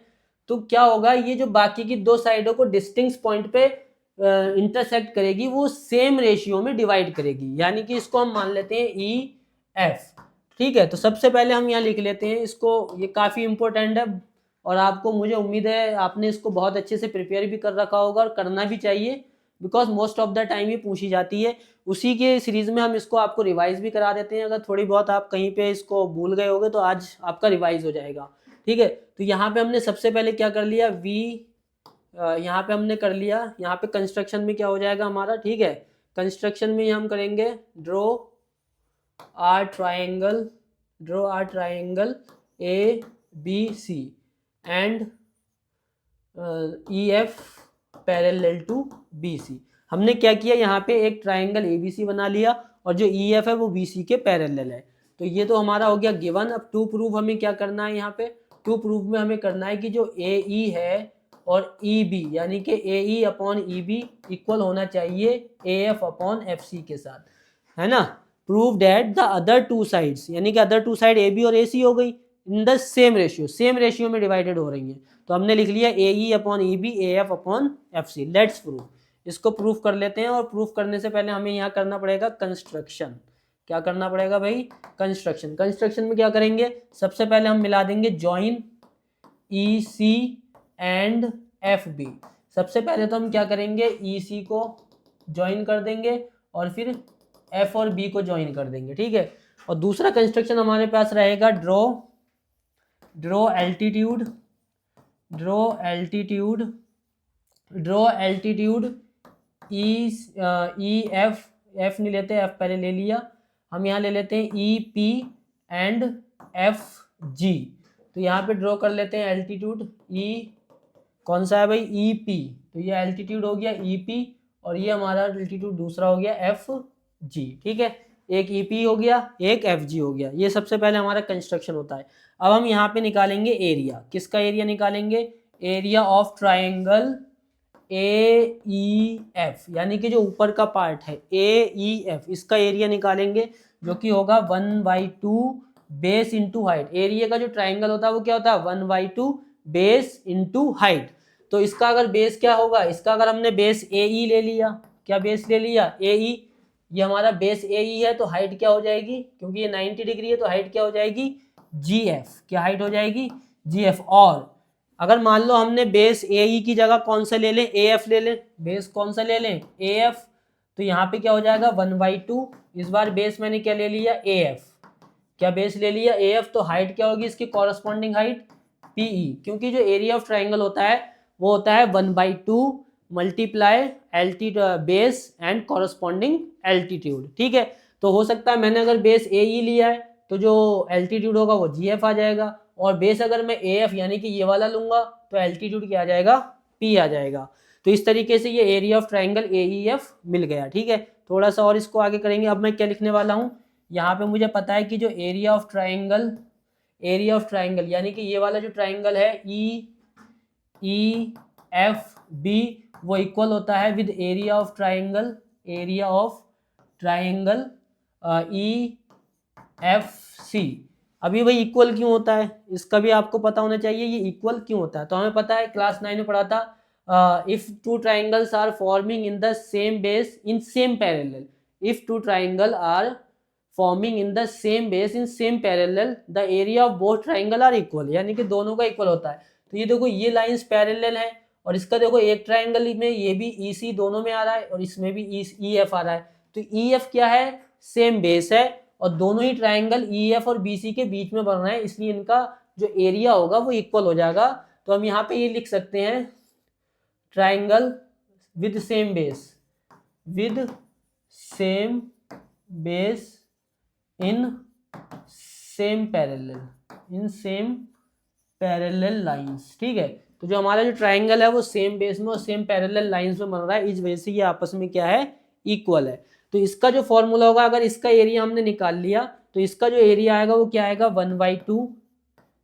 तो क्या होगा, ये जो बाकी की 2 साइडों को डिस्टिंक्ट पॉइंट पे इंटरसेक्ट करेगी, वो सेम रेशियो में डिवाइड करेगी, यानी कि इसको हम मान लेते हैं ई एफ। ठीक है, तो सबसे पहले हम यहाँ लिख लेते हैं इसको, ये काफ़ी इंपॉर्टेंट है और आपको, मुझे उम्मीद है आपने इसको बहुत अच्छे से प्रिपेयर भी कर रखा होगा और करना भी चाहिए, because most of the time ये पूछी जाती है। उसी के सीरीज में हम इसको आपको रिवाइज भी करा देते हैं, अगर थोड़ी बहुत आप कहीं पे इसको भूल गए होगे तो आज आपका रिवाइज हो जाएगा। ठीक है, तो यहाँ पे हमने सबसे पहले क्या कर लिया, वी यहाँ पे हमने कर लिया, यहाँ पे कंस्ट्रक्शन में क्या हो जाएगा हमारा, ठीक है, कंस्ट्रक्शन में हम करेंगे draw our triangle A B C and E F parallel to B C. हमने क्या किया, यहाँ पे एक ट्राइंगल ए बी सी बना लिया और जो ई एफ है वो बी सी के पैरेलल है, तो ये तो हमारा हो गया गिवन। अब टू प्रूफ हमें क्या करना है, यहाँ पे टू प्रूफ में हमें करना है कि जो ए ई है और ई बी, यानी कि a e upon E b equal होना चाहिए a F upon F c के साथ, है ना। Prove that the other two sides, यानी कि other two side a b और ए सी हो गई, इन द सेम रेशियो में डिवाइडेड हो रही हैं, तो हमने लिख लिया a e upon E b a F upon F c. Let's prove, इसको प्रूफ कर लेते हैं। और प्रूफ करने से पहले हमें यहाँ करना पड़ेगा कंस्ट्रक्शन। क्या करना पड़ेगा भाई, कंस्ट्रक्शन में क्या करेंगे, सबसे पहले हम मिला देंगे join E C and F B. सबसे पहले तो हम क्या करेंगे, ई सी को ज्वाइन कर देंगे और फिर एफ और बी को ज्वाइन कर देंगे। ठीक है, और दूसरा कंस्ट्रक्शन हमारे पास रहेगा ड्रॉ एल्टीट्यूड ई एफ नहीं लेते, एफ पहले ले लिया, हम यहाँ ले लेते हैं E P and F G. तो यहाँ पे ड्रॉ कर लेते हैं एल्टीट्यूड, ई कौन सा है भाई, ई पी, तो ये एल्टीट्यूड हो गया ई पी और ये हमारा एल्टीट्यूड दूसरा हो गया एफ जी। ठीक है, एक ई पी हो गया, एक एफ जी हो गया। ये सबसे पहले हमारा कंस्ट्रक्शन होता है। अब हम यहाँ पे निकालेंगे एरिया, किसका एरिया निकालेंगे, area of triangle a e F, यानी कि जो ऊपर का पार्ट है ए ई एफ, इसका एरिया निकालेंगे जो कि होगा 1/2 बेस इंटू हाइट। एरिया का जो ट्राइंगल होता है वो क्या होता है, 1/2 बेस इंटू हाइट। तो इसका अगर बेस क्या होगा, इसका अगर हमने बेस ए ई ले लिया, क्या बेस ले लिया, ए ई, ये हमारा बेस ए ई है, तो हाइट क्या हो जाएगी, क्योंकि ये 90 डिग्री है तो हाइट क्या हो जाएगी, जी एफ, क्या हाइट हो जाएगी, जी एफ। और अगर मान लो हमने बेस ए ई की जगह कौन सा ले लें, ए एफ ले लें, बेस कौन सा ले लें, ए एफ, तो यहाँ पे क्या हो जाएगा 1/2, इस बार बेस मैंने क्या ले लिया, ए एफ, क्या बेस ले लिया ए एफ, तो हाइट क्या होगी इसकी कॉरस्पॉन्डिंग हाइट, पी ई, क्योंकि जो एरिया ऑफ ट्राइंगल होता है वो होता है 1/2 multiply base and corresponding altitude. ठीक है, तो हो सकता है मैंने अगर बेस ए ई लिया है तो जो एल्टीट्यूड होगा वो जी एफ आ जाएगा, और बेस अगर मैं ए एफ यानी कि ये वाला लूंगा तो एल्टीट्यूड क्या आ जाएगा, पी आ जाएगा। तो इस तरीके से ये area of triangle a e f मिल गया। ठीक है, थोड़ा सा और इसको आगे करेंगे। अब मैं क्या लिखने वाला हूँ, यहाँ पे मुझे पता है कि जो एरिया ऑफ ट्राइंगल यानी कि ये वाला जो ट्राइंगल है ई एफ बी वो इक्वल होता है with area of triangle E F C. अभी भाई इक्वल क्यों होता है, इसका भी आपको पता होना चाहिए, ये इक्वल क्यों होता है। तो हमें पता है, क्लास 9 में पढ़ा था, if two triangles are forming in the same base in same parallel, if two triangle are forming in the same base in same parallel the area of both triangle are equal, यानी कि दोनों का equal होता है। तो ये देखो ये लाइंस पैरेलल है, और इसका देखो एक ट्राइंगल में ये भी ई सी दोनों में आ रहा है और इसमें भी ई एफ आ रहा है। तो ई एफ क्या है, सेम बेस है, और दोनों ही ट्राइंगल ई एफ और बी सी के बीच में बन रहे हैं, इसलिए इनका जो एरिया होगा वो इक्वल हो जाएगा। तो हम यहाँ पे ये लिख सकते हैं, triangle with same base in same parallel lines. ठीक है, तो जो हमारा जो ट्राइंगल है वो सेम बेस में और सेम पैरेलल लाइंस में बन रहा है, इस वजह से ये आपस में क्या है, इक्वल है। तो इसका जो फॉर्मूला होगा, अगर इसका एरिया हमने निकाल लिया तो इसका जो एरिया आएगा वो क्या आएगा, 1/2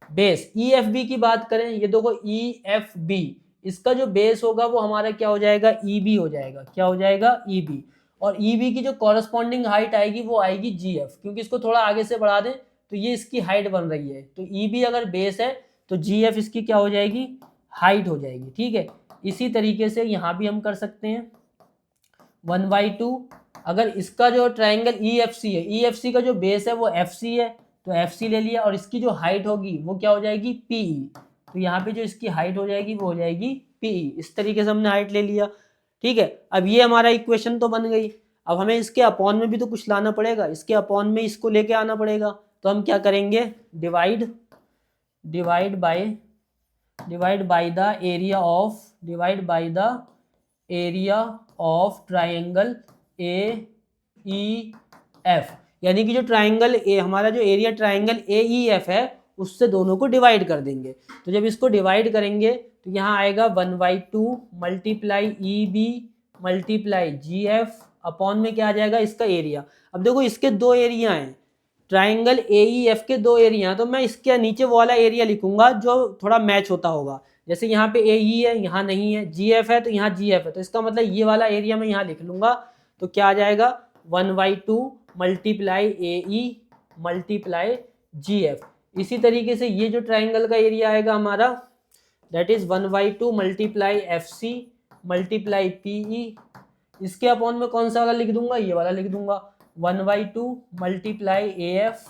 बेस। ई एफ बी की बात करें, ये देखो ई एफ बी, इसका जो बेस होगा वो हमारा क्या हो जाएगा, ई बी हो जाएगा। क्या हो जाएगा, ई बी। और ई बी की जो कॉरस्पॉन्डिंग हाइट आएगी वो आएगी जी एफ, क्योंकि इसको थोड़ा आगे से बढ़ा दें तो ये इसकी हाइट बन रही है। तो ई बी अगर बेस है तो जी एफ इसकी क्या हो जाएगी, हाइट हो जाएगी। ठीक है, इसी तरीके से यहाँ भी हम कर सकते हैं 1/2। अगर इसका जो ट्राइंगल ई एफ सी है, ई एफ सी का जो बेस है वो एफ सी है, तो एफ सी ले लिया, और इसकी जो हाइट होगी वो क्या हो जाएगी, पीई। तो यहाँ पे जो इसकी हाइट हो जाएगी वो हो जाएगी पीई। इस तरीके से हमने हाइट ले लिया। ठीक है, अब ये हमारा इक्वेशन तो बन गई। अब हमें इसके अपॉन में भी तो कुछ लाना पड़ेगा, इसके अपॉन में इसको लेके आना पड़ेगा। तो हम क्या करेंगे, divide by the area of triangle a e F, यानी कि जो ट्राइंगल ए, हमारा जो area triangle a e F है उससे दोनों को डिवाइड कर देंगे। तो जब इसको डिवाइड करेंगे तो यहाँ आएगा 1/2 मल्टीप्लाई ई बी मल्टीप्लाई जी एफ, अपॉन में क्या आ जाएगा, इसका एरिया। अब देखो इसके दो एरिया हैं, ट्राइंगल ए ई एफ के दो एरिया हैं, तो मैं इसके नीचे वो वाला एरिया लिखूंगा जो थोड़ा मैच होता होगा। जैसे यहाँ पे ए ई है, यहाँ नहीं है, जी एफ है तो यहाँ जी एफ है, तो इसका मतलब ये वाला एरिया मैं यहाँ लिख लूंगा। तो क्या आ जाएगा, 1/2 मल्टीप्लाई ए ई मल्टीप्लाई जी एफ। इसी तरीके से ये जो ट्राइंगल का एरिया आएगा हमारा, that is 1/2 multiply F C multiply P E. इसके अपॉन में कौन सा वाला लिख दूंगा, ये वाला लिख दूंगा, 1/2 multiply A F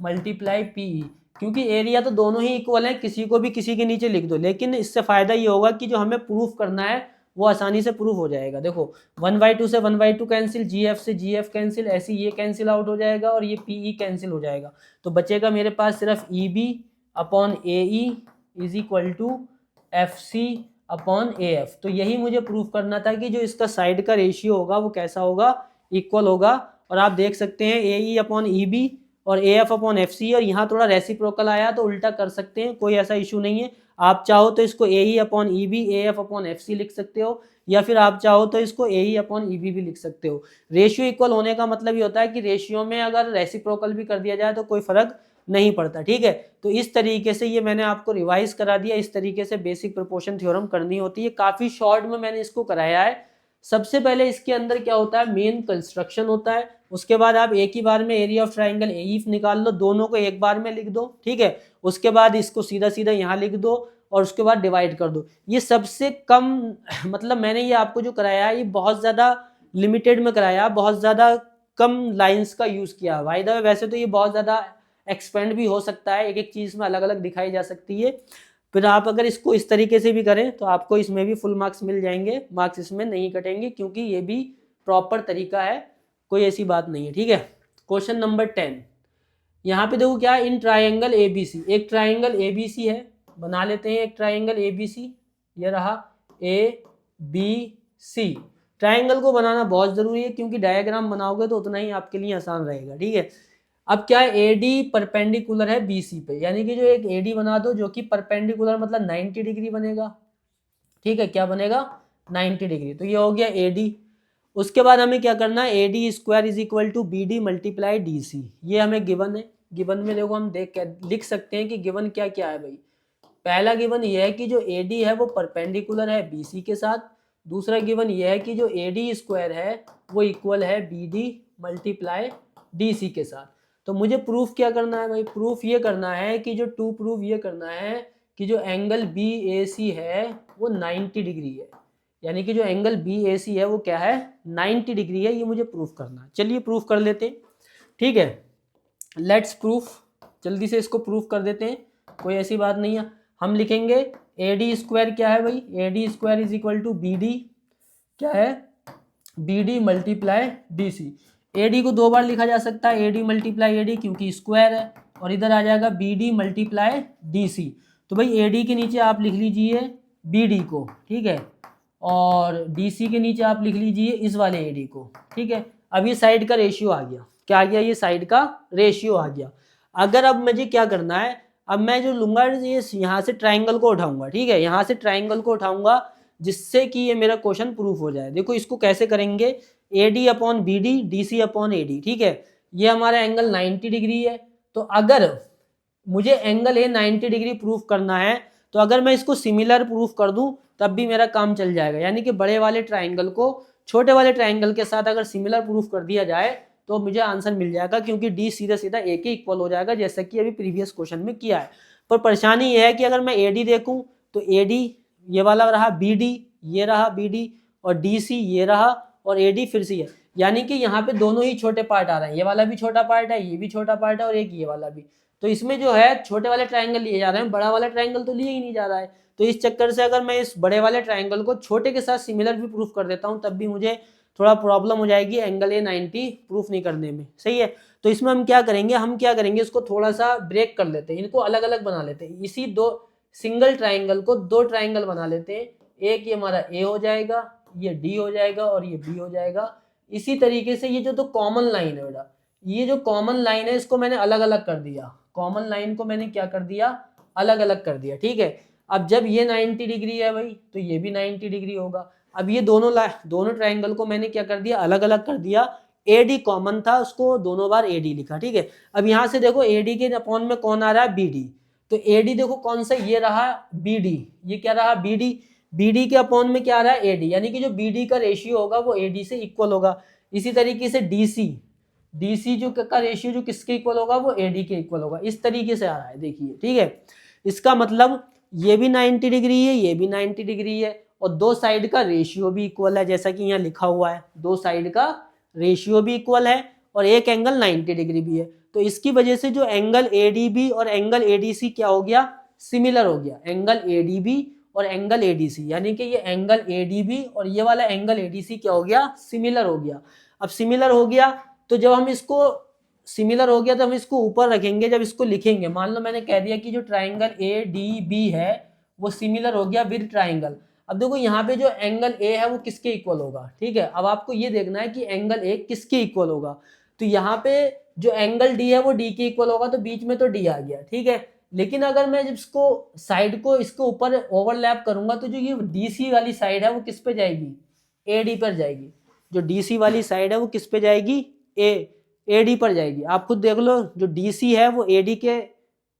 multiply P ई। क्योंकि एरिया तो दोनों ही इक्वल हैं, किसी को भी किसी के नीचे लिख दो, लेकिन इससे फायदा ये होगा कि जो हमें प्रूफ करना है वो आसानी से प्रूफ हो जाएगा। देखो 1/2 से 1/2 कैंसिल, जी एफ से जी एफ कैंसिल, ऐसे ये कैंसिल आउट हो जाएगा और ये पी ई कैंसिल हो जाएगा। तो बचेगा मेरे पास सिर्फ E B upon A E is equal to F C upon A F. तो यही मुझे प्रूफ करना था कि जो इसका साइड का रेशियो होगा वो कैसा होगा, इक्वल होगा। और आप देख सकते हैं ए ई अपॉन ई बी और A F upon F C, और यहाँ थोड़ा रेसिप्रोकल आया तो उल्टा कर सकते हैं, कोई ऐसा इशू नहीं है। आप चाहो तो इसको a e upon E b a F upon F c लिख सकते हो, या फिर आप चाहो तो इसको a e upon E B भी लिख सकते हो। रेशियो इक्वल होने का मतलब ये होता है कि रेशियो में अगर रेसिप्रोकल भी कर दिया जाए तो कोई फर्क नहीं पड़ता। ठीक है, तो इस तरीके से ये मैंने आपको रिवाइज करा दिया, इस तरीके से बेसिक प्रोपोर्शन थ्योरम करनी होती है। काफ़ी शॉर्ट में मैंने इसको कराया है। सबसे पहले इसके अंदर क्या होता है, मेन कंस्ट्रक्शन होता है, उसके बाद आप एक ही बार में एरिया ऑफ ट्राइंगल ए ई निकाल लो, दोनों को एक बार में लिख दो। ठीक है, उसके बाद इसको सीधा सीधा यहाँ लिख दो और उसके बाद डिवाइड कर दो। ये सबसे कम मतलब मैंने ये आपको जो कराया है ये बहुत ज़्यादा लिमिटेड में कराया, बहुत ज़्यादा कम लाइंस का यूज़ किया। बाय द वे वैसे तो ये बहुत ज़्यादा एक्सपेंड भी हो सकता है, एक एक चीज़ में अलग अलग दिखाई जा सकती है। फिर आप अगर इसको इस तरीके से भी करें तो आपको इसमें भी फुल मार्क्स मिल जाएंगे, मार्क्स इसमें नहीं कटेंगे, क्योंकि ये भी प्रॉपर तरीका है, कोई ऐसी बात नहीं है। ठीक है, क्वेश्चन नंबर 10 यहाँ पे देखो क्या है, इन ट्राइंगल ए बी सी, एक ट्राइंगल ए बी सी है, बना लेते हैं एक ट्राइंगल ए बी सी। ये रहा ए बी सी। ट्राइंगल को बनाना बहुत ज़रूरी है क्योंकि डायग्राम बनाओगे तो उतना ही आपके लिए आसान रहेगा, ठीक है। अब क्या है, ए डी परपेंडिकुलर है बी सी पे, यानी कि जो एक ए डी बना दो जो कि परपेंडिकुलर मतलब 90 डिग्री बनेगा, ठीक है। क्या बनेगा, 90 डिग्री। तो ये हो गया ए डी। उसके बाद हमें क्या करना है, A D square is equal to B D multiply D C. ये हमें गिवन है। गिवन में देखो हम देख लिख सकते हैं कि गिवन क्या क्या है भाई। पहला गिवन ये है कि जो ए डी है वो परपेंडिकुलर है बी सी के साथ। दूसरा गिवन ये है कि जो ए डी स्क्वायर है वो इक्वल है B D multiply D C के साथ। तो मुझे प्रूफ क्या करना है भाई, प्रूफ ये करना है कि जो टू प्रूफ ये करना है कि जो एंगल बी ए सी है वो 90 डिग्री है, यानी कि जो एंगल बी ए सी है वो क्या है, 90 डिग्री है। ये मुझे प्रूफ करना है। चलिए प्रूफ कर लेते हैं, ठीक है। लेट्स प्रूफ, जल्दी से इसको प्रूफ कर देते हैं, कोई ऐसी बात नहीं है। हम लिखेंगे ए डी स्क्वायर क्या है भाई, A D square is equal to B D, क्या है, B D multiply D C. A D को दो बार लिखा जा सकता है, A D multiply A D क्योंकि स्क्वायर है, और इधर आ जाएगा B D multiply D C. तो भाई ए डी के नीचे आप लिख लीजिए बी डी को, ठीक है, और डी सी के नीचे आप लिख लीजिए इस वाले ए डी को, ठीक है। अब ये साइड का रेशियो आ गया, क्या आ गया, ये साइड का रेशियो आ गया। अगर अब मुझे क्या करना है, अब मैं जो लूंगा ये यहाँ से ट्राइंगल को उठाऊंगा, ठीक है, यहाँ से ट्राइंगल को उठाऊंगा जिससे कि ये मेरा क्वेश्चन प्रूफ हो जाए। देखो इसको कैसे करेंगे, A D upon B D, D C upon A D, ठीक है। ये हमारा एंगल 90 डिग्री है। तो अगर मुझे एंगल ए 90 डिग्री प्रूफ करना है तो अगर मैं इसको सिमिलर प्रूफ कर दूं तब भी मेरा काम चल जाएगा, यानी कि बड़े वाले ट्राइंगल को छोटे वाले ट्राइंगल के साथ अगर सिमिलर प्रूफ कर दिया जाए तो मुझे आंसर मिल जाएगा, क्योंकि डी सीधा सीधा ए के इक्वल हो जाएगा, जैसा कि अभी प्रीवियस क्वेश्चन में किया है। पर परेशानी ये है कि अगर मैं ए डी देखूं तो ए डी ये वाला रहा, बी डी ये रहा बी डी, और डी सी ये रहा, और ए डी फिर से है, यानी कि यहाँ पे दोनों ही छोटे पार्ट आ रहे हैं, ये वाला भी छोटा पार्ट है, ये भी छोटा पार्ट है, और एक ये वाला भी। तो इसमें जो है छोटे वाले ट्राइंगल लिए जा रहे हैं, बड़ा वाला ट्राइंगल तो लिए ही नहीं जा रहा है। तो इस चक्कर से अगर मैं इस बड़े वाले ट्राइंगल को छोटे के साथ सिमिलर भी प्रूफ कर देता हूँ तब भी मुझे थोड़ा प्रॉब्लम हो जाएगी एंगल ए 90 प्रूफ नहीं करने में, सही है। तो इसमें हम क्या करेंगे, इसको थोड़ा सा ब्रेक कर लेते हैं, इनको अलग अलग बना लेते हैं। इसी दो सिंगल ट्राइंगल को दो ट्राइंगल बना लेते हैं, एक ये हमारा ए हो जाएगा, ये डी हो जाएगा, और ये बी हो जाएगा। इसी तरीके से ये जो तो कॉमन लाइन है बेटा, ये जो कॉमन लाइन है इसको मैंने अलग अलग कर दिया, कॉमन लाइन को मैंने क्या कर दिया, अलग अलग कर दिया, ठीक है। अब जब ये 90 डिग्री है भाई तो ये भी 90 डिग्री होगा। अब ये दोनों ट्राइंगल को मैंने क्या कर दिया, अलग अलग कर दिया। ए डी कॉमन था, उसको दोनों बार ए डी लिखा, ठीक है। अब यहाँ से देखो ए डी के अपॉन में कौन आ रहा है, बी डी। तो ए डी देखो कौन सा, ये रहा बी डी, ये क्या रहा बी डी, बी डी के अपॉन में क्या आ रहा है, ए डी, यानी कि जो बी डी का रेशियो होगा वो ए डी से इक्वल होगा। इसी तरीके से डी सी, डी सी जो का रेशियो जो किसके इक्वल होगा, वो ए डी के इक्वल होगा। इस तरीके से आ रहा है, देखिए, ठीक है। इसका मतलब ये भी 90 डिग्री है, ये भी 90 डिग्री है, और दो साइड का रेशियो भी इक्वल है, जैसा कि यहाँ लिखा हुआ है, दो साइड का रेशियो भी इक्वल है, और एक एंगल 90 डिग्री भी है। तो इसकी वजह से जो एंगल ए डी बी और एंगल ए डी सी क्या हो गया, सिमिलर हो गया, एंगल ए डी बी और एंगल ए डी सी, यानी कि ये एंगल ए डी बी और ये वाला एंगल ए डी सी क्या हो गया, सिमिलर हो गया। अब सिमिलर हो गया तो जब हम इसको सिमिलर हो गया तो हम इसको ऊपर रखेंगे, जब इसको लिखेंगे, मान लो मैंने कह दिया कि जो ट्राइंगल ए डी बी है वो सिमिलर हो गया विद ट्राइंगल। अब देखो यहाँ पे जो एंगल ए है वो किसके इक्वल होगा, ठीक है। अब आपको ये देखना है कि एंगल ए किसके इक्वल होगा। तो यहाँ पे जो एंगल डी है वो डी के इक्वल होगा, तो बीच में तो डी आ गया, ठीक है। लेकिन अगर मैं जब इसको साइड को इसके ऊपर ओवरलैप करूंगा तो जो ये डी सी वाली साइड है वो किस पे जाएगी, ए डी पर जाएगी। जो डी सी वाली साइड है वो किस पे जाएगी, ए डी पर जाएगी। आप खुद देख लो, जो डी सी है वो ए डी के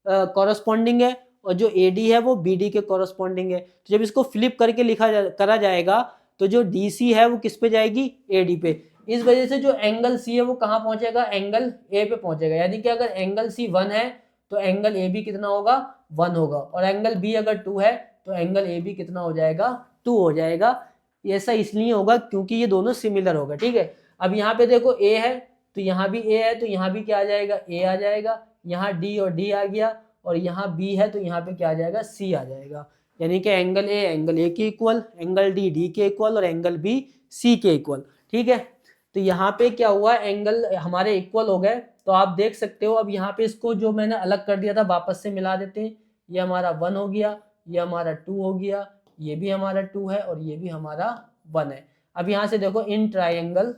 कॉरस्पॉन्डिंग है, और जो ए डी है वो बी डी के कॉरस्पॉन्डिंग है। तो जब इसको फ्लिप करके करा जाएगा तो जो डी सी है वो किस पे जाएगी, ए डी पे। इस वजह से जो एंगल सी है वो कहाँ पहुंचेगा, एंगल ए पे पहुंचेगा। यानी कि अगर एंगल सी 1 है तो एंगल ए बी कितना होगा, 1 होगा, और एंगल बी अगर 2 है तो एंगल ए बी कितना हो जाएगा, 2 हो जाएगा। ऐसा इसलिए होगा क्योंकि ये दोनों सिमिलर होगा, ठीक है। अब यहाँ पे देखो ए है तो यहाँ भी ए है, तो यहाँ भी क्या आ जाएगा, ए आ जाएगा। यहाँ डी और डी आ गया, और यहाँ बी है तो यहाँ पे क्या आ जाएगा, सी आ जाएगा। यानी कि एंगल ए के इक्वल, एंगल डी के इक्वल, और एंगल बी सी के इक्वल, ठीक है। तो यहाँ पे क्या हुआ, एंगल हमारे इक्वल हो गए। तो आप देख सकते हो, अब यहाँ पे इसको जो मैंने अलग कर दिया था वापस से मिला देते हैं। ये हमारा 1 हो गया, ये हमारा 2 हो गया, ये भी हमारा 2 है और ये भी हमारा 1 है। अब यहाँ से देखो इन ट्राइंगल,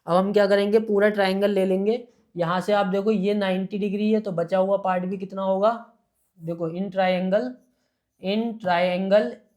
अब हम क्या करेंगे, पूरा ट्राइंगल ले लेंगे। यहाँ से आप देखो ये 90 डिग्री है, तो बचा हुआ पार्ट भी कितना होगा, देखो इन ट्राइंगल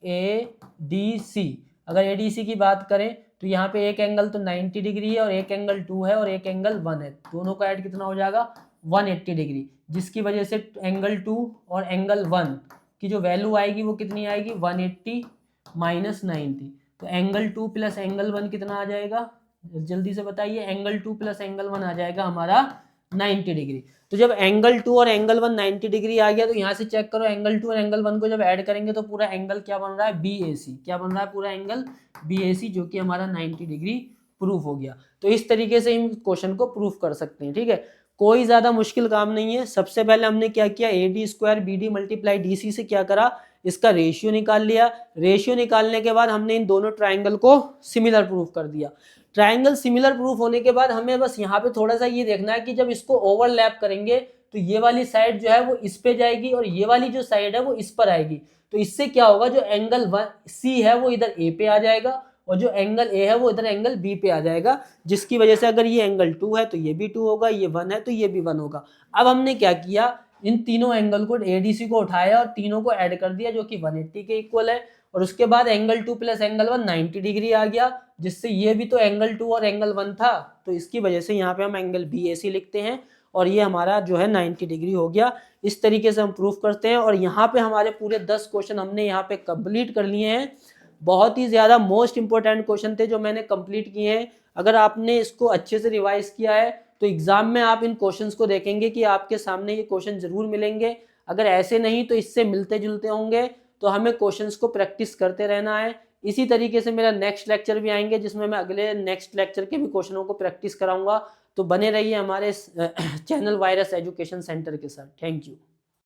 ए डी सी, अगर ए डी सी की बात करें तो यहाँ पे एक एंगल तो 90 डिग्री है और एक एंगल 2 है और एक एंगल 1 है, दोनों का ऐड कितना हो जाएगा 180 डिग्री, जिसकी वजह से एंगल 2 और एंगल 1 की जो वैल्यू आएगी वो कितनी आएगी 180 माइनस 90। तो एंगल 2 प्लस एंगल 1 कितना आ जाएगा, जल्दी से बताइए, एंगल 2 प्लस एंगल 1 आ जाएगा हमारा 90 डिग्री। तो जब एंगल 2 और एंगल 1 90 डिग्री आ गया तो यहाँ से चेक करो एंगल 2 और एंगल 1 को जब ऐड करेंगे तो पूरा एंगल क्या बन रहा है BAC, क्या बन रहा है पूरा एंगल BAC, जो कि हमारा 90 डिग्री प्रूफ हो गया। तो इस तरीके से हम क्वेश्चन को प्रूफ कर सकते हैं, ठीक है, कोई ज्यादा मुश्किल काम नहीं है। सबसे पहले हमने क्या किया, AD square BD multiply DC से क्या करा, इसका रेशियो निकाल लिया। रेशियो निकालने के बाद हमने इन दोनों ट्राइंगल को सिमिलर प्रूफ कर दिया। ट्राइंगल सिमिलर प्रूफ होने के बाद हमें बस यहाँ पे थोड़ा सा ये देखना है कि जब इसको ओवरलैप करेंगे तो ये वाली साइड जो है वो इस पे जाएगी और ये वाली जो साइड है वो इस पर आएगी। तो इससे क्या होगा, जो एंगल C है वो इधर A पे आ जाएगा और जो एंगल A है वो इधर एंगल B पे आ जाएगा, जिसकी वजह से अगर ये एंगल 2 है तो ये भी 2 होगा, ये 1 है तो ये भी 1 होगा। अब हमने क्या किया, इन तीनों एंगल को ADC को उठाया और तीनों को ऐड कर दिया जो कि 180 के इक्वल है, और उसके बाद एंगल 2 प्लस एंगल 1 90 डिग्री आ गया, जिससे ये भी तो एंगल 2 और एंगल 1 था, तो इसकी वजह से यहाँ पे हम एंगल BAC लिखते हैं और ये हमारा जो है 90 डिग्री हो गया। इस तरीके से हम प्रूफ करते हैं और यहाँ पे हमारे पूरे 10 क्वेश्चन हमने यहाँ पे कंप्लीट कर लिए हैं। बहुत ही ज़्यादा मोस्ट इंपॉर्टेंट क्वेश्चन थे जो मैंने कंप्लीट किए हैं। अगर आपने इसको अच्छे से रिवाइज किया है तो एग्जाम में आप इन क्वेश्चंस को देखेंगे कि आपके सामने ये क्वेश्चन जरूर मिलेंगे। अगर ऐसे नहीं तो इससे मिलते जुलते होंगे, तो हमें क्वेश्चंस को प्रैक्टिस करते रहना है। इसी तरीके से मेरा नेक्स्ट लेक्चर भी आएंगे जिसमें मैं अगले नेक्स्ट लेक्चर के भी क्वेश्चनों को प्रैक्टिस कराऊंगा। तो बने रहिए हमारे चैनल वायरस एजुकेशन सेंटर के साथ। Thank you.